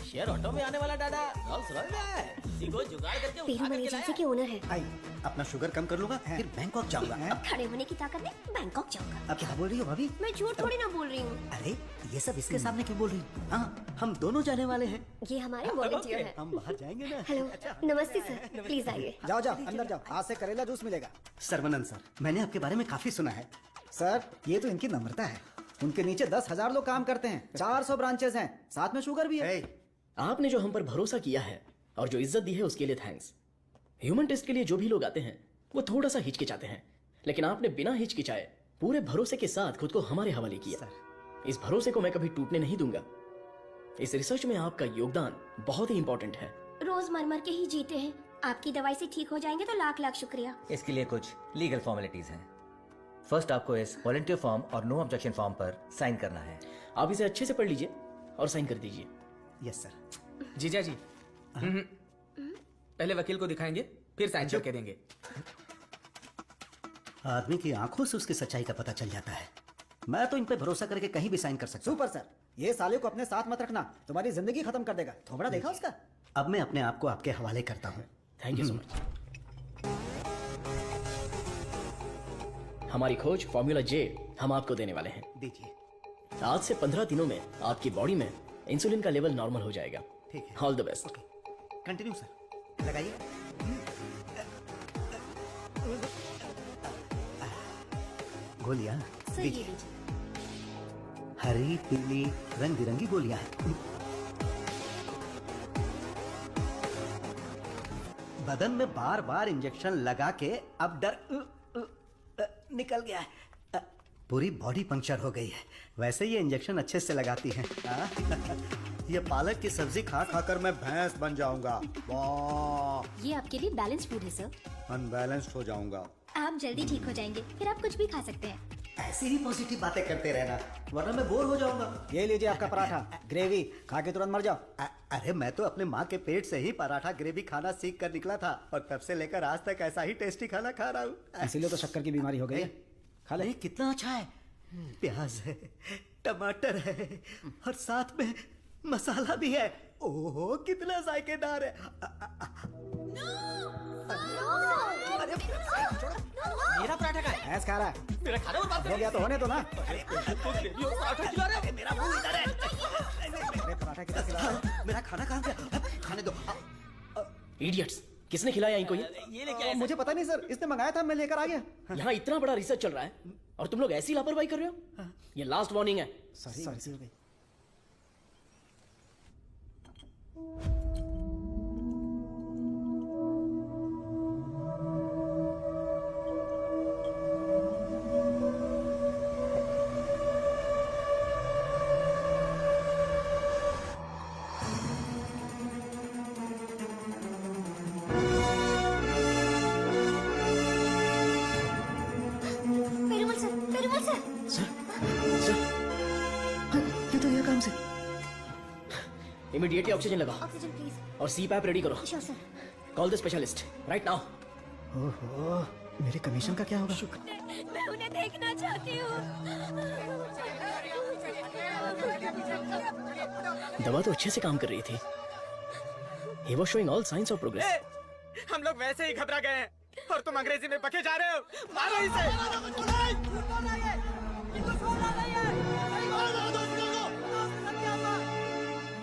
Share auto में आने वाला डाडा रोल्स रॉयस में है। इसी को जुगाड़ करके पेरूमल एजेंसी के ओनर है। आई, अपना शुगर कम कर लूंगा, फिर बैंकॉक जाऊंगा। अब खड़े होने की ताकत है, बैंकॉक जाऊंगा। अब क्या बोल रही हो भाभी? मैं झूठ थोड़ी ना बोल रही हूँ। अरे ये सब इसके सामने क्यों बोल रही हो? हाँ, हम दोनों जाने वाले हैं। ये हमारे वॉलंटियर हैं। हम बाहर जाएंगे ना। हेलो, नमस्ते सर, प्लीज आइए। जाओ जाओ अंदर जाओ, आज से करेला जूस मिलेगा। सर्वनंद सर, मैंने आपके बारे में काफी सुना है। सर, ये तो इनकी नम्रता है। उनके नीचे 10,000 लोग काम करते हैं, 400 ब्रांचेस हैं, साथ में शुगर भी है। आपने जो हम पर भरोसा किया है और जो इज्जत दी है उसके लिए थैंक्स। ह्यूमन टेस्ट के लिए जो भी लोग आते हैं वो थोड़ा सा हिचकिचाते हैं, लेकिन आपने बिना हिचकिचाए पूरे भरोसे के साथ खुद को हमारे हवाले किया। इस भरोसे को मैं कभी टूटने नहीं दूंगा। इस रिसर्च में आपका योगदान बहुत ही इंपॉर्टेंट है। रोज मर के ही जीते हैं। आपकी दवाई से ठीक हो जाएंगे तो लाख लाख शुक्रिया। इसके लिए कुछ लीगल फॉर्मेलिटीज हैं। फर्स्ट आपको इस वॉलंटियर फॉर्म और नो ऑब्जेक्शन फॉर्म पर साइन करना है। आप इसे अच्छे से पढ़ लीजिए और साइन कर दीजिए। Yes sir. जीजा जी, पहले वकील को दिखाएंगे, फिर साइन करके देंगे। आदमी की आंखों से उसकी सच्चाई का पता चल जाता है। मैं तो इन पे भरोसा करके कहीं भी साइन कर सकता हूँ। सुपर सर, ये साले को अपने साथ मत रखना, तुम्हारी जिंदगी खत्म कर देगा। थोबड़ा देखा उसका? अब मैं अपने आप को आपके हवाले करता हूँ। Thank you so much. हमारी खोज फॉर्मूला जे हम आपको देने वाले हैं। दीजिए। आज से 15 दिनों में आपकी बॉडी में इंसुलिन का लेवल नॉर्मल हो जाएगा। ठीक है। All the best. Continue sir, लगाइए। गोलियां सर ये लीजिए। हरी पीली रंग बिरंगी गोलियां हैं। बदन में बार बार इंजेक्शन लगा के अब डर निकल गया है। पूरी बॉडी पंक्चर हो गई है। वैसे ये इंजेक्शन अच्छे से लगाती हैं। ये पालक की सब्जी खा खाकर मैं भैंस बन जाऊंगा। वाह, ये आपके लिए बैलेंस फूड है सर। अनबैलेंस्ड हो जाऊंगा। आप जल्दी ठीक हो जाएंगे, फिर आप कुछ भी खा सकते हैं। ऐसी ही पॉजिटिव बातें करते रहना, वरना मैं बोर हो जाऊंगा। ये लीजिए आपका पराठा, ग्रेवी खा के तुरंत मर जाओ। अरे मैं तो अपने माँ के पेट से ही पराठा ग्रेवी खाना सीख कर निकला था, और तब से लेकर आज तक ऐसा ही टेस्टी खाना खा रहा हूँ। इसीलिए तो शक्कर की बीमारी हो गई है। खा ले। कितना अच्छा है। प्याज है, टमाटर है, और साथ में मसाला भी है। ओहो कितना जायकेदार है। मेरा पराठा का है। भैंस खा रहा है। मेरा खाना बर्बाद हो गया तो होने दो ना। पराठा खिला रहे हो? मेरा मुंह इधर है। अरे पराठा कितना खिला रहा है? मेरा खाना कहाँ गया? खाने दो। इडियट्स, किसने खिलाया इनको ये लेके आया मुझे पता नहीं सर, इसने मंगाया था, मैं लेकर आ गया। यहाँ इतना बड़ा रिसर्च चल रहा है और तुम लोग ऐसी लापरवाही कर रहे हो। ये लास्ट वार्निंग है। सॉरी हो गई। Perumal sir, Perumal sir. ये तो ये काम से। इमीडिएटली ऑक्सीजन लगाओ ऑक्सीजन प्लीज। और सी पैप रेडी करो। Sure sir. Call the specialist right now. ओहो, मेरे कमीशन का क्या होगा? मैं उन्हें देखना चाहती हूँ। दवा तो अच्छे से काम कर रही थी। He was showing all signs of progress. हम लोग वैसे ही घबरा गए हैं और तुम अंग्रेजी में बके जा रहे हो। मारो इसे।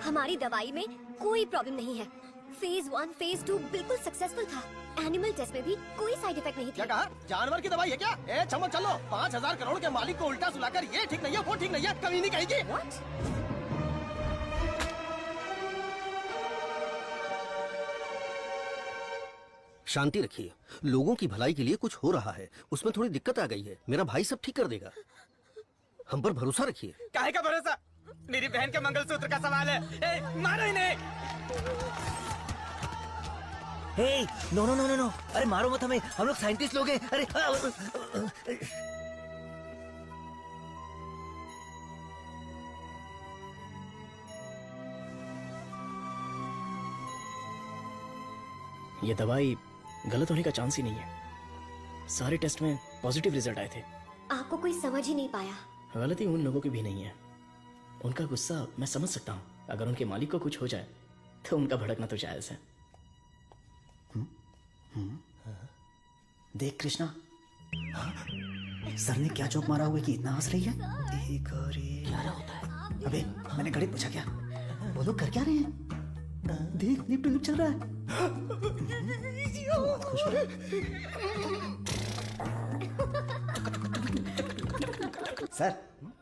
हमारी दवाई में कोई प्रॉब्लम नहीं है। फेज 1, फेज 2 बिल्कुल सक्सेसफुल था। एनिमल टेस्ट में भी कोई साइड इफेक्ट नहीं क्या था। कहा? जानवर की दवाई है क्या? ए चमक चलो, 5,000 करोड़ के मालिक को उल्टा सुलाकर ये ठीक नहीं है, वो ठीक नहीं है, कमी नहीं कहेगी। शांति रखिए। लोगों की भलाई के लिए कुछ हो रहा है, उसमें थोड़ी दिक्कत आ गई है। मेरा भाई सब ठीक कर देगा, हम पर भरोसा रखिए। काहे का भरोसा? मेरी बहन के मंगलसूत्र का सवाल है। ए, मारो इन्हें। Hey, no no no no no, अरे मारो मत हमें, हम लोग साइंटिस्ट लोग हैं। अरे ये दवाई गलत होने का चांस ही नहीं है। सारे टेस्ट में पॉजिटिव रिजल्ट आए थे। आपको कोई समझ ही नहीं पाया। गलती उन लोगों की भी नहीं है। उनका गुस्सा मैं समझ सकता हूँ। अगर उनके मालिक को कुछ हो जाए तो उनका भड़कना तो जायज है। देख कृष्णा, सर ने क्या जोक मारा हुआ है कि इतना हंस रही है? एक और एक। क्या होता है? अबे मैंने गणित पूछा क्या? वो लोग कर क्या रहे हैं? देख लिप टू लिप चल रहा है। बहुत खुश हो रहा है। सर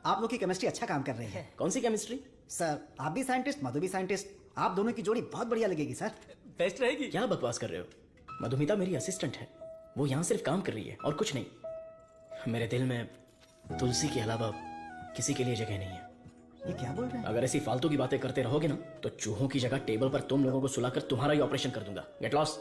आप लोग की केमिस्ट्री अच्छा काम कर रही है। कौन सी केमिस्ट्री? सर आप भी साइंटिस्ट, मधु भी साइंटिस्ट, आप दोनों की जोड़ी बहुत बढ़िया लगेगी सर। बेस्ट रहेगी। क्या बकवास कर रहे हो? मधुमिता मेरी असिस्टेंट है, वो यहाँ सिर्फ काम कर रही है और कुछ नहीं। मेरे दिल में तुलसी के अलावा किसी के लिए जगह नहीं है। ये क्या बोल रहे हैं? अगर ऐसी फालतू की बातें करते रहोगे ना तो चूहों की जगह टेबल पर तुम लोगों को सुलाकर तुम्हारा ही ऑपरेशन कर दूंगा। Get lost.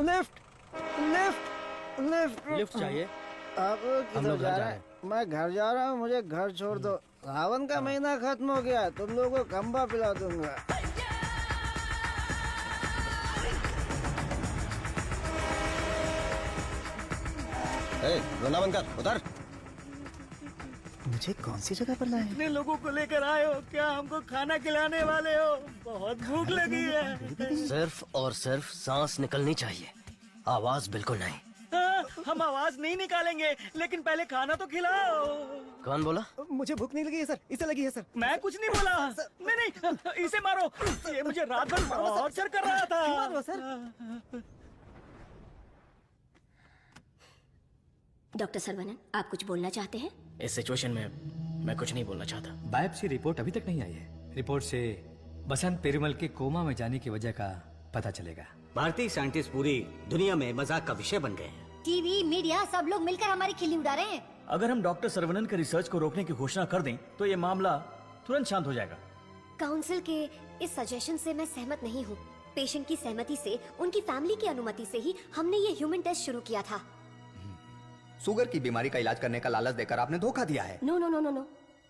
Lift lift lift lift चाहिए? आप हम किधर लोग घर जा जा रहे रहे हैं? मैं घर जा रहा हूँ, मुझे घर छोड़ दो। सावन का महीना खत्म हो गया, तुम लोगों को खंबा पिला दूंगा। रोना बंद कर, उतर। मुझे कौन सी जगह पर लाए? कितने लोगों को लेकर आए हो? क्या हमको खाना खिलाने वाले हो? बहुत भूख लगी है। सिर्फ और सिर्फ सांस निकलनी चाहिए, आवाज बिल्कुल नहीं। हम आवाज नहीं निकालेंगे, लेकिन पहले खाना तो खिलाओ। कौन बोला? मुझे भूख नहीं लगी है सर, इसे लगी है सर। मैं कुछ नहीं बोला। नहीं नहीं, इसे मारो। ये मुझे रात भर टॉर्चर कर रहा था। मारो सर। डॉक्टर सर्वनन, आप कुछ बोलना चाहते हैं? इस सिचुएशन में मैं कुछ नहीं बोलना चाहता। बायोप्सी रिपोर्ट अभी तक नहीं आई है। रिपोर्ट से बसंत पेरुमल के कोमा में जाने की वजह का पता चलेगा। भारतीय साइंटिस्ट पूरी दुनिया में मजाक का विषय बन गए हैं। टीवी, मीडिया सब लोग मिलकर हमारी खिल्ली उड़ा रहे हैं। अगर हम डॉक्टर सर्वनन के रिसर्च को रोकने की घोषणा कर दें तो ये मामला तुरंत शांत हो जाएगा। काउंसिल के इस सजेशन से मैं सहमत नहीं हूँ। पेशेंट की सहमति से, उनकी फैमिली की अनुमति से ही हमने ये ह्यूमन टेस्ट शुरू किया था। शुगर की बीमारी का इलाज करने का लालच देकर आपने धोखा दिया है। No no no no no,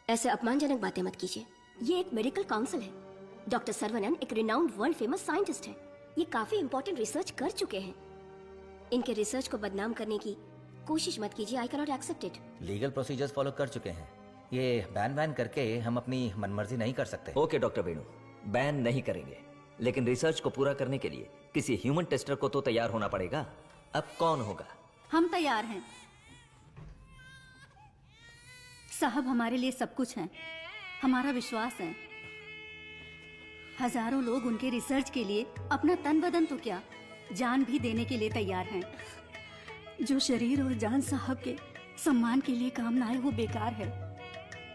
ऐसे अपमानजनक बातें मत कीजिए। ये एक मेडिकल काउंसिल है। डॉक्टर सर्वनन एक रिनाउंड वर्ल्ड फेमस साइंटिस्ट है। ये काफी इंपॉर्टेंट रिसर्च कर चुके हैं। इनके रिसर्च को बदनाम करने की कोशिश मत कीजिए। I can not accept it. Legal procedures follow कर चुके हैं। ये बैन करके हम अपनी मनमर्जी नहीं कर सकते। ओके डॉक्टर वेणु, बैन नहीं करेंगे, लेकिन रिसर्च को पूरा करने के लिए किसी ह्यूमन टेस्टर को तो तैयार होना पड़ेगा। अब कौन होगा? हम तैयार हैं साहब, हमारे लिए सब कुछ है। हमारा विश्वास है। हजारों लोग उनके रिसर्च के लिए अपना तन बदन तो क्या, जान भी देने के लिए तैयार हैं। जो शरीर और जान साहब के सम्मान के लिए काम ना आए वो बेकार है।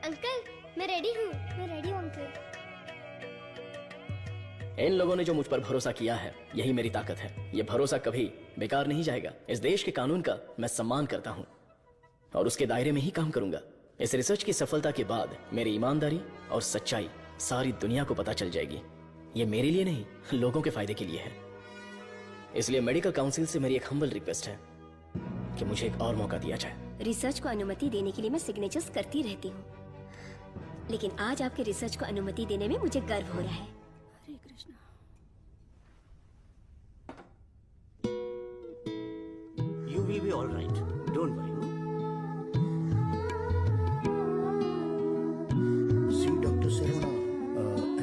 अंकल, मैं रेडी हूँ। मैं रेडी हूँ अंकल। इन लोगों ने जो मुझ पर भरोसा किया है, यही मेरी ताकत है। ये भरोसा कभी बेकार नहीं जाएगा। इस देश के कानून का मैं सम्मान करता हूँ और उसके दायरे में ही काम करूंगा। इस रिसर्च की सफलता के बाद मेरी ईमानदारी और सच्चाई सारी दुनिया को पता चल जाएगी। ये मेरे लिए नहीं, लोगों के फायदे के लिए है। इसलिए मेडिकल काउंसिल से मेरी एक हम्बल रिक्वेस्ट है कि मुझे एक और मौका दिया जाए। रिसर्च को अनुमति देने के लिए मैं सिग्नेचर्स करती रहती हूँ, लेकिन आज आपके रिसर्च को अनुमति देने में मुझे गर्व हो रहा है। हरे Krishna. You will be all right. Don't worry. See, Dr. Sarvana,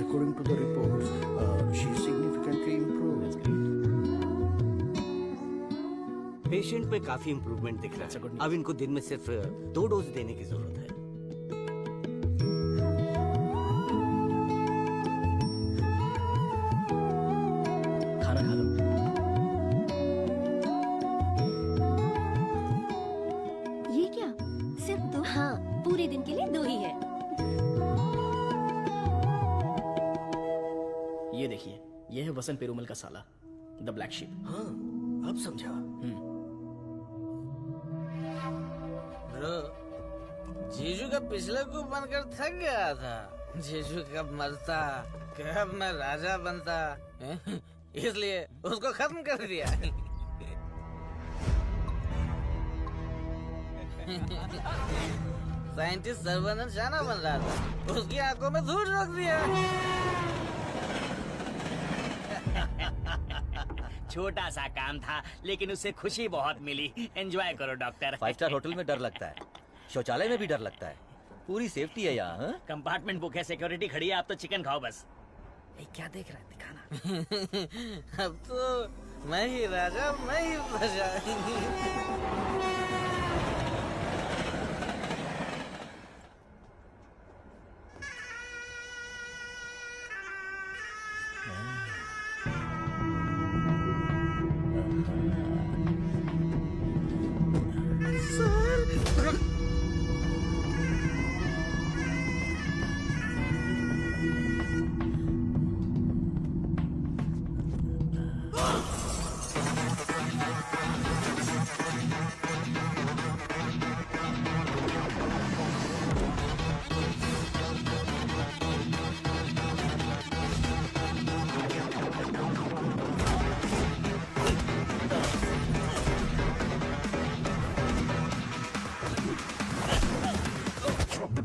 according to the reports, she is significantly improved. Patient पे काफी इम्प्रूवमेंट दिख रहा है। अब इनको दिन में सिर्फ 2 डोज देने की जरूरत है। खाना खा लो। ये क्या, सिर्फ 2? हाँ, पूरे दिन के लिए 2 ही है। ये देखिए, ये है वसंत पेरुमल का साला, द ब्लैक शीप। हाँ, अब समझा। जीजू का पिछले को बनकर थक गया था। जीजू कब मरता, कब मैं राजा बनता, इसलिए उसको खत्म कर दिया। साइंटिस्ट सर्वनन शाना बन रहा था, उसकी आंखों में धूल रख दिया। छोटा सा काम था, लेकिन उससे खुशी बहुत मिली। एंजॉय करो डॉक्टर। 5 स्टार होटल में डर लगता है, शौचालय में भी डर लगता है। पूरी सेफ्टी है यहाँ। कंपार्टमेंट बुक है, सिक्योरिटी खड़ी है, आप तो चिकन खाओ बस। क्या देख रहा है, दिखाना। अब तो मैं ही राजा, मैं ही प्रजा। मत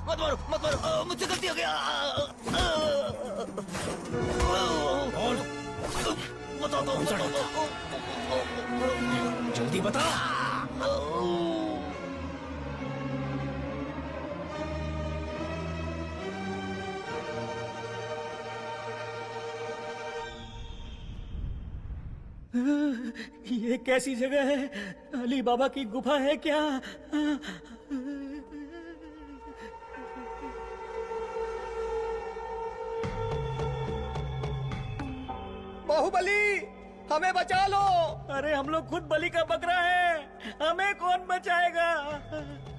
मारो मत मारो, मुझसे गलती हो गया। बता दो जल्दी बता। ये कैसी जगह है? अली बाबा की गुफा है क्या? बाहुबली, हमें बचा लो। अरे हम लोग खुद बलि का बकरा है, हमें कौन बचाएगा?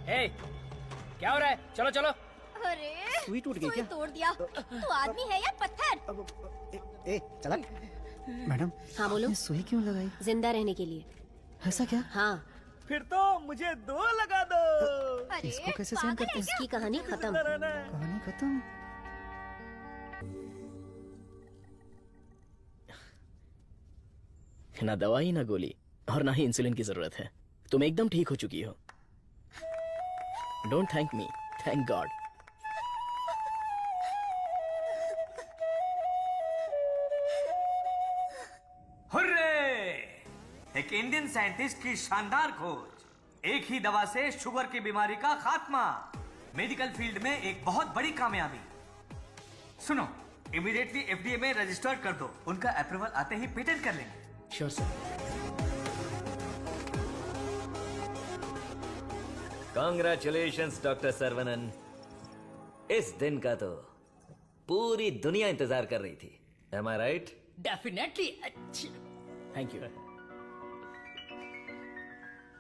हे, क्या हो रहा है? चलो चलो। अरे सुई टूट गई क्या? तोड़ दिया। तू आदमी है या पत्थर? ए चला। मैडम, हाँ बोलो। सुई क्यों लगाई? जिंदा रहने के लिए। ऐसा क्या? हाँ। फिर तो मुझे 2 लगा दो। इसको कैसे सहन करते हैं? इसकी कहानी खत्म। कहानी खत्म। ना दवाई ना गोली और ना ही इंसुलिन की जरूरत है। तुम एकदम ठीक हो चुकी हो। Don't thank me, thank God. Hurray! एक इंडियन साइंटिस्ट की शानदार खोज, एक ही दवा से शुगर की बीमारी का खात्मा, मेडिकल फील्ड में एक बहुत बड़ी कामयाबी। सुनो, इमीडिएटली एफडीए में रजिस्टर कर दो, उनका अप्रूवल आते ही पेटेंट कर लेंगे। Sure sir. Congratulations doctor Saravanan. इस दिन का तो पूरी दुनिया इंतजार कर रही थी। Am I right? Definitely. Thank you.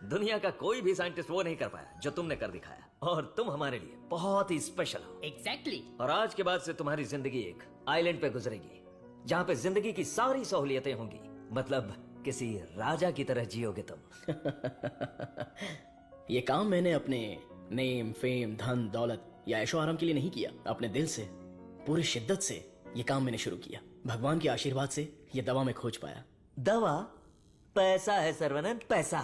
दुनिया का कोई भी साइंटिस्ट वो नहीं कर पाया जो तुमने कर दिखाया, और तुम हमारे लिए बहुत ही स्पेशल हो। एग्जैक्टली। और आज के बाद से तुम्हारी जिंदगी एक आइलैंड पे गुजरेगी, जहाँ पे जिंदगी की सारी सहूलियतें होंगी। मतलब किसी राजा की तरह जियोगे तुम। ये काम मैंने अपने नेम, फेम, धन, दौलत या ऐशो आराम के लिए नहीं किया। अपने दिल से, पूरी शिद्दत से ये काम मैंने शुरू किया। भगवान के आशीर्वाद से ये दवा में खोज पाया। दवा? पैसा है सर्वनन, पैसा।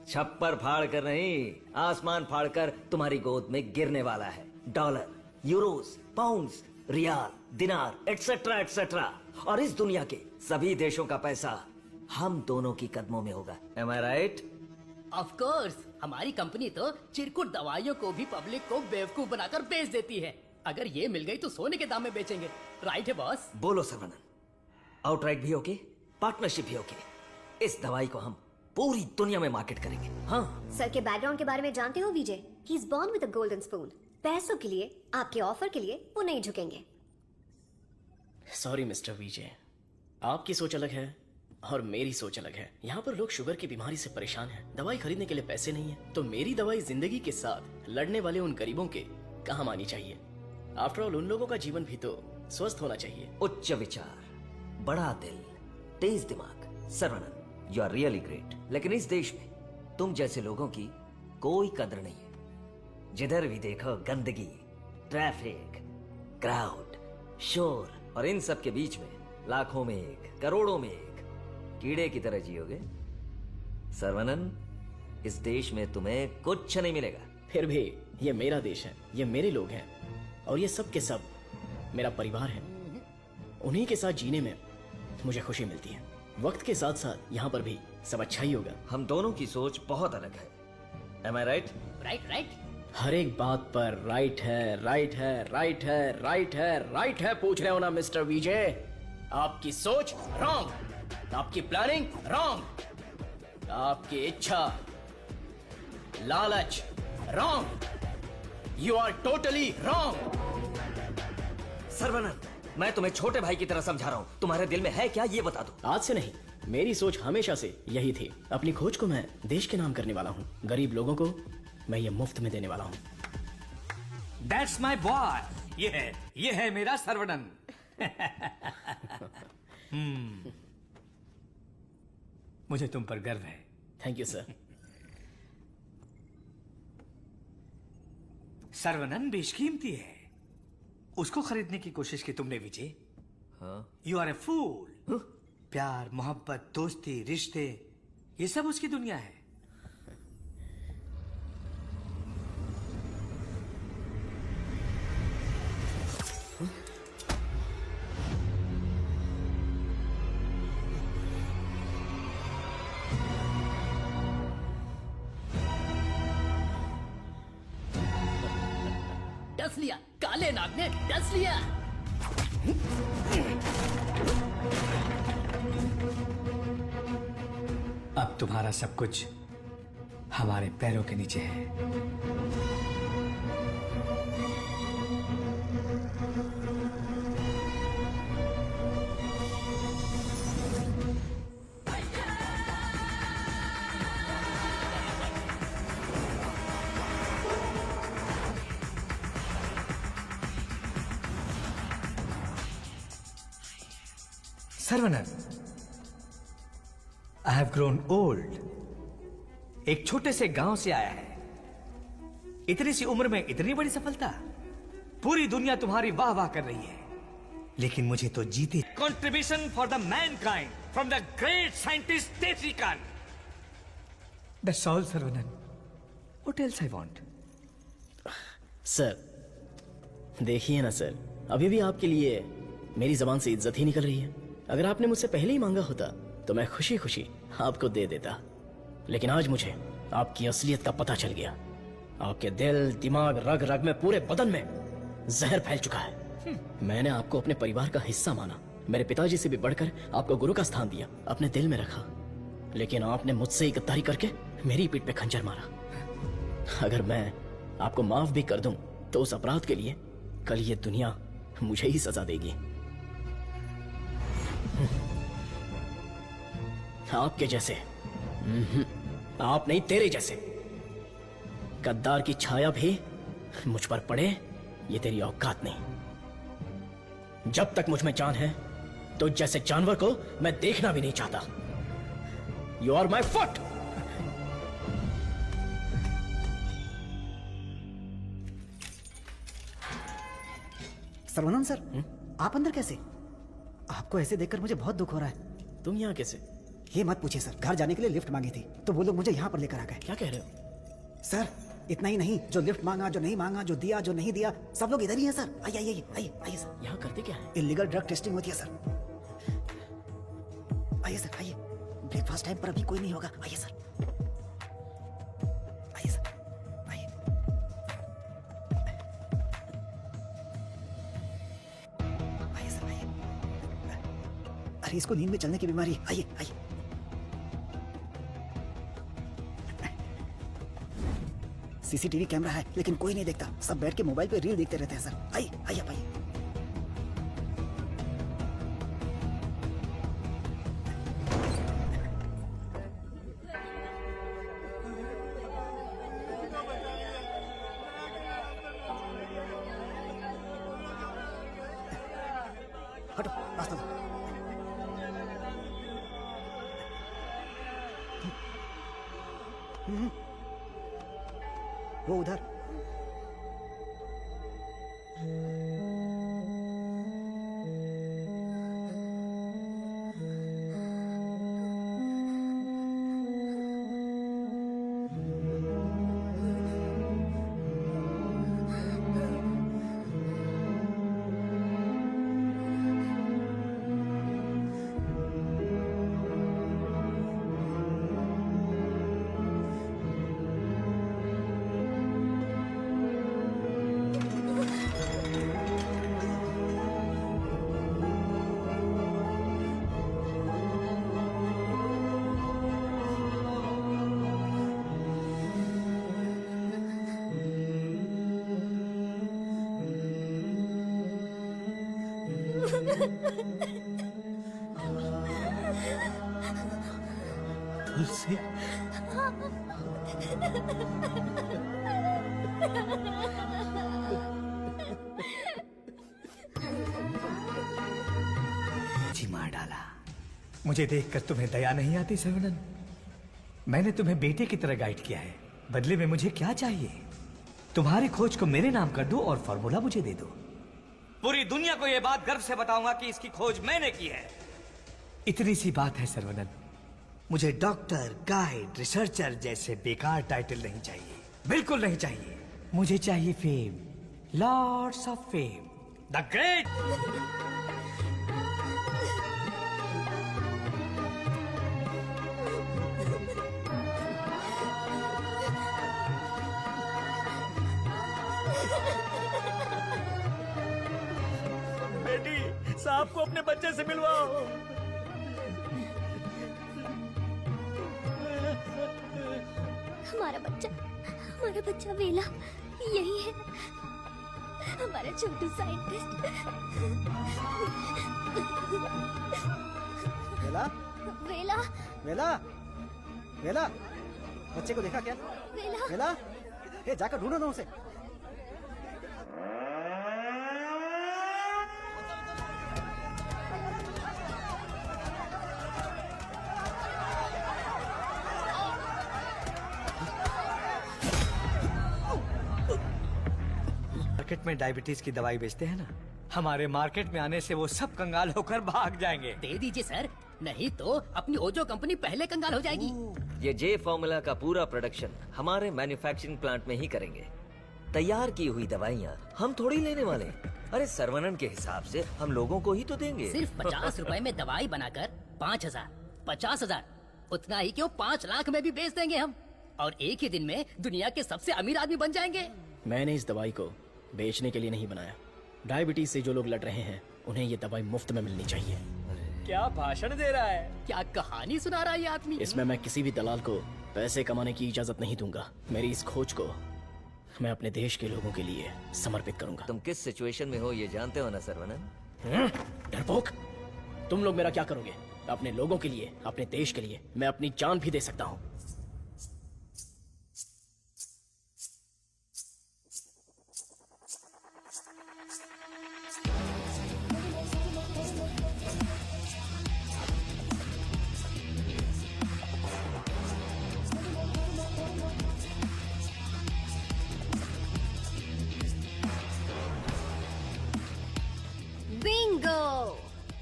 छप्पर फाड़ कर नहीं, आसमान फाड़ कर तुम्हारी गोद में गिरने वाला है। डॉलर, यूरोस, पाउंड्स, रियाल, दिनार, एटसेट्रा एटसेट्रा। और इस दुनिया के सभी देशों का पैसा हम दोनों की कदमों में होगा। Am I right? Of course, हमारी कंपनी तो चिरकुट दवाइयों को भी पब्लिक को बेवकूफ बनाकर बेच देती है। अगर ये मिल गई तो सोने के दाम में बेचेंगे। राइट है बॉस? बोलो सर्वनन, आउटराइट भी ओके, पार्टनरशिप भी ओके। इस दवाई को हम पूरी दुनिया में मार्केट करेंगे। हाँ। सर के बैकग्राउंड के बारे में जानते हो Vijay? He is born with a golden spoon. पैसों के लिए, आपके ऑफर के लिए वो नहीं झुकेंगे। सॉरी मिस्टर विजय, आपकी सोच अलग है और मेरी सोच अलग है। यहाँ पर लोग शुगर की बीमारी से परेशान हैं, दवाई खरीदने के लिए पैसे नहीं है, तो मेरी दवाई जिंदगी के साथ लड़ने वाले उन गरीबों के काम आनी चाहिए। आफ्टर ऑल उन लोगों का जीवन भी तो स्वस्थ होना चाहिए। उच्च विचार, बड़ा दिल, तेज दिमाग। Saravanan, you are really great. लेकिन इस देश में तुम जैसे लोगों की कोई कदर नहीं है। जिधर भी देखो गंदगी, ट्रैफिक, क्राउड, शोर, और इन सब के बीच में लाखों में एक, करोड़ों में एक कीड़े की तरह जियोगे। सर्वनन, इस देश में तुम्हें कुछ नहीं मिलेगा। फिर भी ये मेरा देश है, ये मेरे लोग हैं, और ये सब के सब मेरा परिवार है। उन्हीं के साथ जीने में मुझे खुशी मिलती है। वक्त के साथ साथ यहाँ पर भी सब अच्छा ही होगा। हम दोनों की सोच बहुत अलग है। Am I right? Right right. हर एक बात पर राइट है, राइट है, राइट है, राइट है, राइट है पूछ रहे हो ना मिस्टर विजय? आपकी सोच रॉन्ग, आपकी प्लानिंग रॉन्ग, आपकी इच्छा, लालच wrong, you are totally wrong. Sarvanand, मैं तुम्हें छोटे भाई की तरह समझा रहा हूँ, तुम्हारे दिल में है क्या ये बता दो। आज से नहीं, मेरी सोच हमेशा से यही थी। अपनी खोज को मैं देश के नाम करने वाला हूँ, गरीब लोगों को मैं ये मुफ्त में देने वाला हूँ। That's my boy. ये है मेरा सर्वनंद। मुझे तुम पर गर्व है। Thank you sir. सर्वनंद बेशकीमती है, उसको खरीदने की कोशिश की तुमने विजय। यू आर ए फूल। प्यार, मोहब्बत, दोस्ती, रिश्ते, ये सब उसकी दुनिया है। डस लिया, काले नाग ने डस लिया। अब तुम्हारा सब कुछ हमारे पैरों के नीचे है। सर्वनंद, आई हैव ग्रोन ओल्ड। एक छोटे से गांव से आया है, इतनी सी उम्र में इतनी बड़ी सफलता। पूरी दुनिया तुम्हारी वाह वाह कर रही है, लेकिन मुझे तो जीती। Contribution for the mankind from the great scientist टेसिकन। That's all Sarvanand, what else I want. Sir देखिए ना सर, अभी भी आपके लिए मेरी जबान से इज्जत ही निकल रही है। अगर आपने मुझसे पहले ही मांगा होता तो मैं खुशी खुशी आपको दे देता, लेकिन आज मुझे आपकी असलियत का पता चल गया। आपके दिल, दिमाग, रग रग में, पूरे बदन में जहर फैल चुका है। मैंने आपको अपने परिवार का हिस्सा माना, मेरे पिताजी से भी बढ़कर आपको गुरु का स्थान दिया, अपने दिल में रखा, लेकिन आपने मुझसे ही गद्दारी करके मेरी पीठ पे खंजर मारा। अगर मैं आपको माफ भी कर दूं तो उस अपराध के लिए कल ये दुनिया मुझे ही सजा देगी। आपके जैसे, आप नहीं, तेरे जैसे गद्दार की छाया भी मुझ पर पड़े, ये तेरी औकात नहीं। जब तक मुझ में जान है तो जैसे जानवर को मैं देखना भी नहीं चाहता। You are my foot. Sarvanand sir, आप अंदर कैसे? आपको ऐसे देखकर मुझे बहुत दुख हो रहा है। तुम यहाँ कैसे? ये मत पूछिए सर, घर जाने के लिए लिफ्ट मांगी थी तो वो लोग मुझे यहाँ पर लेकर आ गए। क्या कह रहे हो सर? इतना ही नहीं, जो लिफ्ट मांगा, जो नहीं मांगा, जो दिया, जो नहीं दिया, सब लोग इधर ही हैं सर। आइए आइए आइए आइए सर। यहाँ करते क्या है? इलीगल ड्रग टेस्टिंग होती है सर। आइए सर आइए, ब्रेकफास्ट टाइम पर अभी कोई नहीं होगा। आइए सर, आइए सर, आइए। आइए सर आइए। अरे इसको नींद में चलने की बीमारी है। आइए आइए। सीसीटीवी कैमरा है लेकिन कोई नहीं देखता, सब बैठ के मोबाइल पे रील देखते रहते हैं सर। आइए आइए आइए। हटो, रास्ता दो। वो उधर। तुलसी जी मार डाला। मुझे देखकर तुम्हें दया नहीं आती सर्वनन? मैंने तुम्हें बेटे की तरह गाइड किया है, बदले में मुझे क्या चाहिए? तुम्हारी खोज को मेरे नाम कर दो और फॉर्मूला मुझे दे दो। पूरी दुनिया को यह बात गर्व से बताऊंगा कि इसकी खोज मैंने की है। इतनी सी बात है सर्वनन। मुझे डॉक्टर, गाइड, रिसर्चर जैसे बेकार टाइटल नहीं चाहिए, बिल्कुल नहीं चाहिए। मुझे चाहिए fame, lots of fame, the great. बेटी, साहब को अपने बच्चे से मिलवाओ। हमारा बच्चा वेला यही है, हमारा छोटू साइंटिस्ट। वेला वेला वेला वेला, बच्चे को देखा क्या? वेला वेला, ए जाकर ढूंढो ना उसे। मार्केट में डायबिटीज की दवाई बेचते हैं ना, हमारे मार्केट में आने से वो सब कंगाल होकर भाग जाएंगे। दे दीजिए सर, नहीं तो अपनी ओजो कंपनी पहले कंगाल हो जाएगी। ये जे फॉर्मूला का पूरा प्रोडक्शन हमारे मैन्युफैक्चरिंग प्लांट में ही करेंगे। तैयार की हुई दवाइयाँ हम थोड़ी लेने वाले। अरे सर्वनन के हिसाब से हम लोगों को ही तो देंगे। सिर्फ 50 रुपए में दवाई बनाकर 5,000, 50,000, उतना ही क्यों 5 लाख में भी बेच देंगे हम, और एक ही दिन में दुनिया के सबसे अमीर आदमी बन जाएंगे। मैंने इस दवाई को बेचने के लिए नहीं बनाया। डायबिटीज से जो लोग लड़ रहे हैं उन्हें ये दवाई मुफ्त में मिलनी चाहिए। क्या भाषण दे रहा है, क्या कहानी सुना रहा है ये आदमी। इसमें मैं किसी भी दलाल को पैसे कमाने की इजाजत नहीं दूंगा। मेरी इस खोज को मैं अपने देश के लोगों के लिए समर्पित करूंगा। तुम किस सिचुएशन में हो ये जानते हो ना सर्वनन? डरपोक, तुम लोग मेरा क्या करोगे? अपने लोगों के लिए, अपने देश के लिए मैं अपनी जान भी दे सकता हूँ। बिंगो!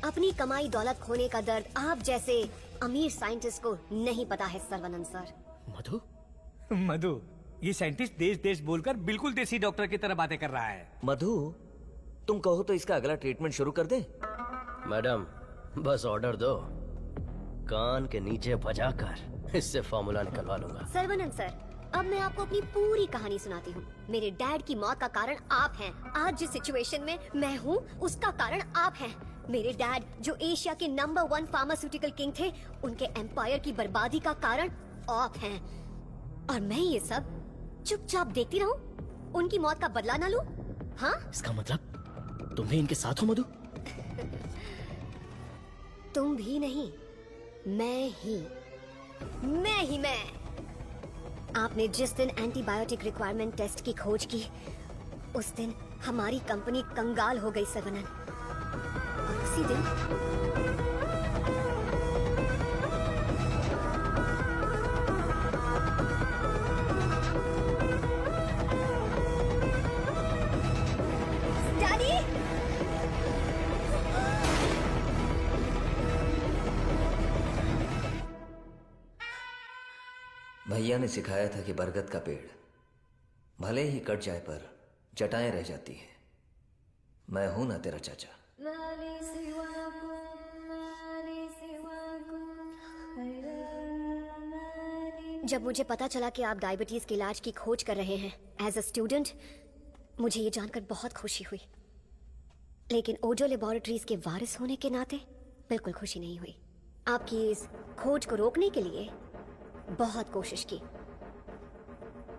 अपनी कमाई दौलत खोने का दर्द आप जैसे अमीर साइंटिस्ट को नहीं पता है सर्वनन सर। मधु, मधु, ये साइंटिस्ट देश देश बोलकर बिल्कुल देसी डॉक्टर की तरह बातें कर रहा है। मधु, तुम कहो तो इसका अगला ट्रीटमेंट शुरू कर दें? मैडम, बस ऑर्डर दो, कान के नीचे बजाकर इससे फॉर्मूला निकलवा लूंगा। सर्वनन सर, अब मैं आपको अपनी पूरी कहानी सुनाती हूँ। मेरे डैड की मौत का कारण आप हैं। आज जिस सिचुएशन में मैं हूँ उसका कारण आप हैं। मेरे डैड जो एशिया के नंबर 1 फार्मास्यूटिकल किंग थे, उनके एम्पायर की बर्बादी का कारण आप हैं। और मैं ये सब चुपचाप देखती रहूं? उनकी मौत का बदला ना लूं? हाँ? इसका मतलब तुम भी इनके साथ हो मधु? तुम भी नहीं, मैं ही। आपने जिस दिन एंटीबायोटिक रिक्वायरमेंट टेस्ट की खोज की, उस दिन हमारी कंपनी कंगाल हो गई सर्वनन। और उसी दिन डैडी! भैया ने सिखाया था कि बरगद का पेड़ भले ही कट जाए पर जटाएं रह जाती है। मैं हूं ना तेरा चाचा। जब मुझे पता चला कि आप डायबिटीज के इलाज की खोज कर रहे हैं एज अ स्टूडेंट, मुझे ये जानकर बहुत खुशी हुई। लेकिन ओजो लेबोरेटरीज के वारिस होने के नाते बिल्कुल खुशी नहीं हुई। आपकी इस खोज को रोकने के लिए बहुत कोशिश की,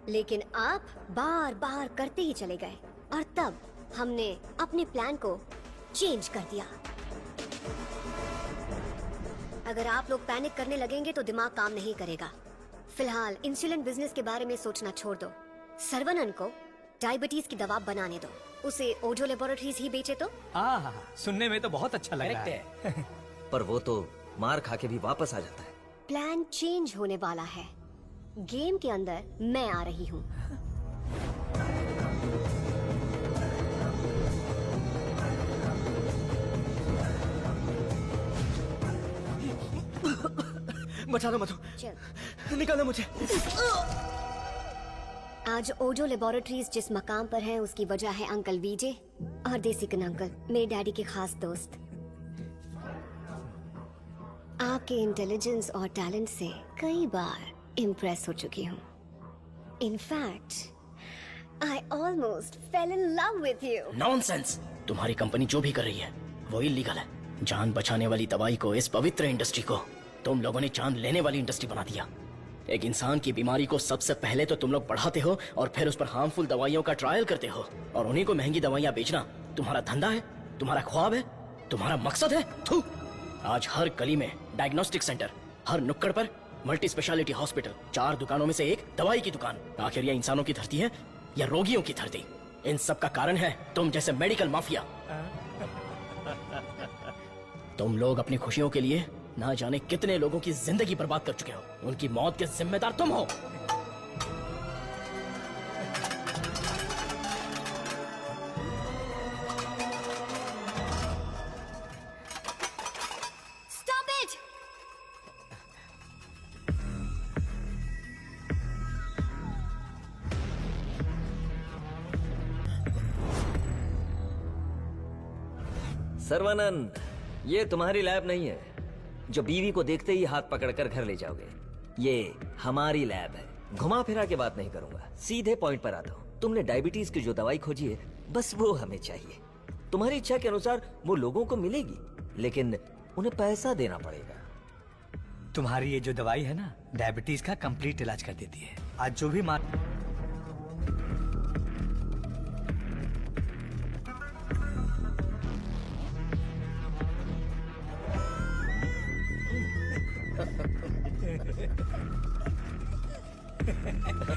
लेकिन आप बार बार करते ही चले गए। और तब हमने अपने प्लान को चेंज कर दिया। अगर आप लोग पैनिक करने लगेंगे तो दिमाग काम नहीं करेगा। फिलहाल इंसुलिन बिजनेस के बारे में सोचना छोड़ दो। सर्वनन को डायबिटीज की दवा बनाने दो, उसे ओजो लेबोरेटरीज ही बेचे तो। सुनने में तो बहुत अच्छा लग रहा है। पर वो तो मार खा के भी वापस आ जाता है। प्लान चेंज होने वाला है। गेम के अंदर मैं आ रही हूँ। बचाना मधु, चल निकालना मुझे। आज ओजो लेबोरेटरीज जिस मकाम पर है उसकी वजह है अंकल वीजे और देसिकन अंकल, मेरे डैडी के खास दोस्त। आपके इंटेलिजेंस और टैलेंट से कई बार इम्प्रेस हो चुकी हूँ। In fact I almost fail in love with you. Nonsense! तुम्हारी कंपनी जो भी कर रही है वो इलीगल है। जान बचाने वाली दवाई को, इस पवित्र इंडस्ट्री को तुम लोगों ने जान लेने वाली इंडस्ट्री बना दिया। एक इंसान की बीमारी को सबसे पहले तो तुम लोग बढ़ाते हो और फिर उस पर हार्मफुल दवाइयों का ट्रायल करते हो, और उन्हीं को महंगी दवाइयां बेचना तुम्हारा धंधा है, तुम्हारा ख्वाब है, तुम्हारा मकसद है। थू! आज हर गली में डायग्नोस्टिक सेंटर, हर नुक्कड़ पर मल्टी स्पेशलिटी हॉस्पिटल, 4 दुकानों में से एक दवाई की दुकान। आखिर ये इंसानों की धरती है या रोगियों की धरती? इन सब का कारण है तुम जैसे मेडिकल माफिया। तुम लोग अपनी खुशियों के लिए ना जाने कितने लोगों की जिंदगी बर्बाद कर चुके हो। उनकी मौत के जिम्मेदार तुम हो। Stop it! सर्वानंद, ये तुम्हारी लैब नहीं है जो बीवी को देखते ही हाथ पकड़कर घर ले जाओगे। ये हमारी लैब है। घुमा फिरा के बात नहीं करूंगा, सीधे पॉइंट पर आता हूँ। तुमने डायबिटीज की जो दवाई खोजी है, बस वो हमें चाहिए। तुम्हारी इच्छा के अनुसार वो लोगों को मिलेगी, लेकिन उन्हें पैसा देना पड़ेगा। तुम्हारी ये जो दवाई है ना, डायबिटीज का कंप्लीट इलाज कर देती है। आज जो भी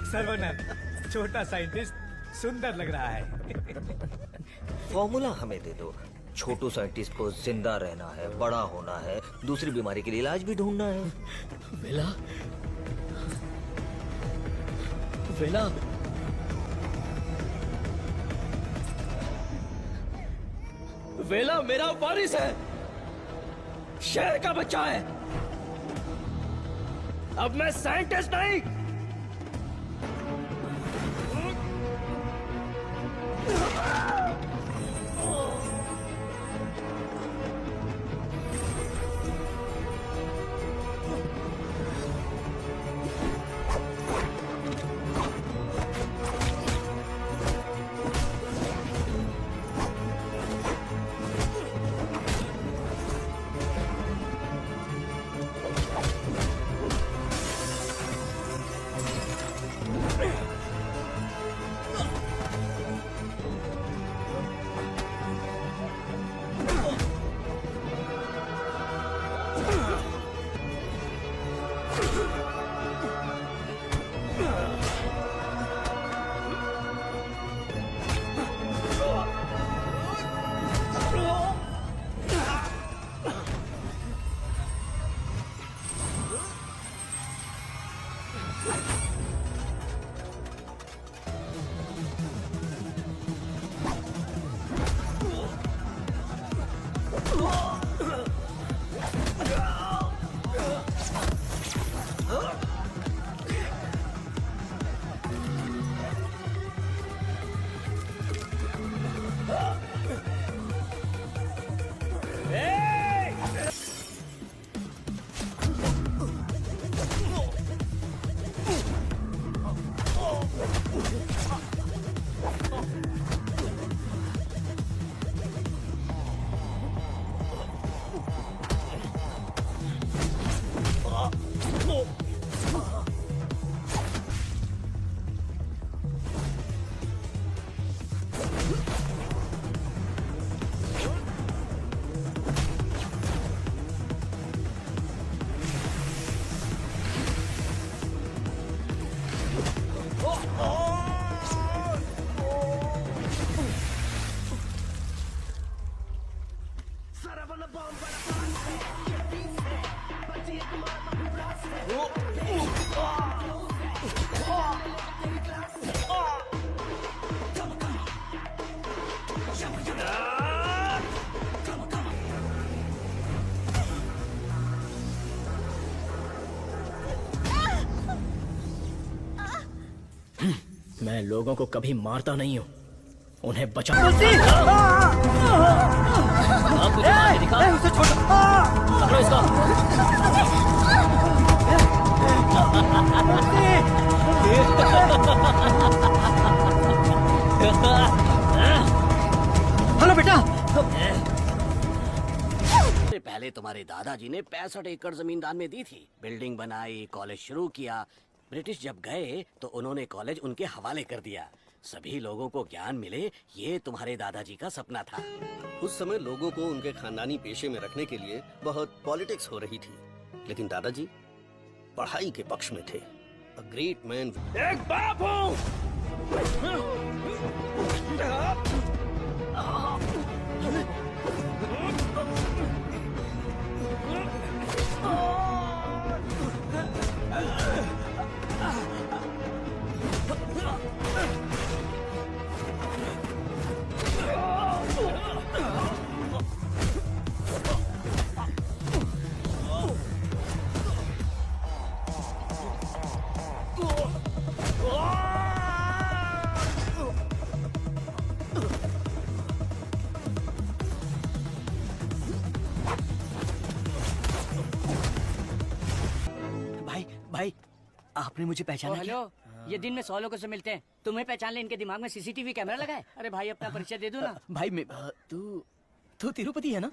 सर्वनंद, छोटा साइंटिस्ट सुंदर लग रहा है। फॉर्मूला हमें दे दो। छोटू साइंटिस्ट को जिंदा रहना है, बड़ा होना है, दूसरी बीमारी के लिए इलाज भी ढूंढना है। वेला, वेला, वेला मेरा वारिस है, शेर का बच्चा है। अब मैं साइंटिस्ट नहीं। मैं लोगों को कभी मारता नहीं हूँ, उन्हें बचा। आप मुझे मार के दिखाओ। उसे छोड़ो। पकड़ो इसको। हेलो बेटा। पहले तुम्हारे दादाजी ने 65 एकड़ जमीन दान में दी थी, बिल्डिंग बनाई, कॉलेज शुरू किया। ब्रिटिश जब गए तो उन्होंने कॉलेज उनके हवाले कर दिया। सभी लोगों को ज्ञान मिले, ये तुम्हारे दादाजी का सपना था। उस समय लोगों को उनके खानदानी पेशे में रखने के लिए बहुत पॉलिटिक्स हो रही थी, लेकिन दादाजी पढ़ाई के पक्ष में थे। A great man. एक बाप हूँ। भाई आपने मुझे पहचाना? हेलो, ये दिन में 100 लोगों से मिलते हैं, तुम्हें पहचान ले इनके दिमाग में सीसीटीवी कैमरा लगा है। अरे भाई अपना परिचय दे दो ना। भाई तू तिरुपति है ना?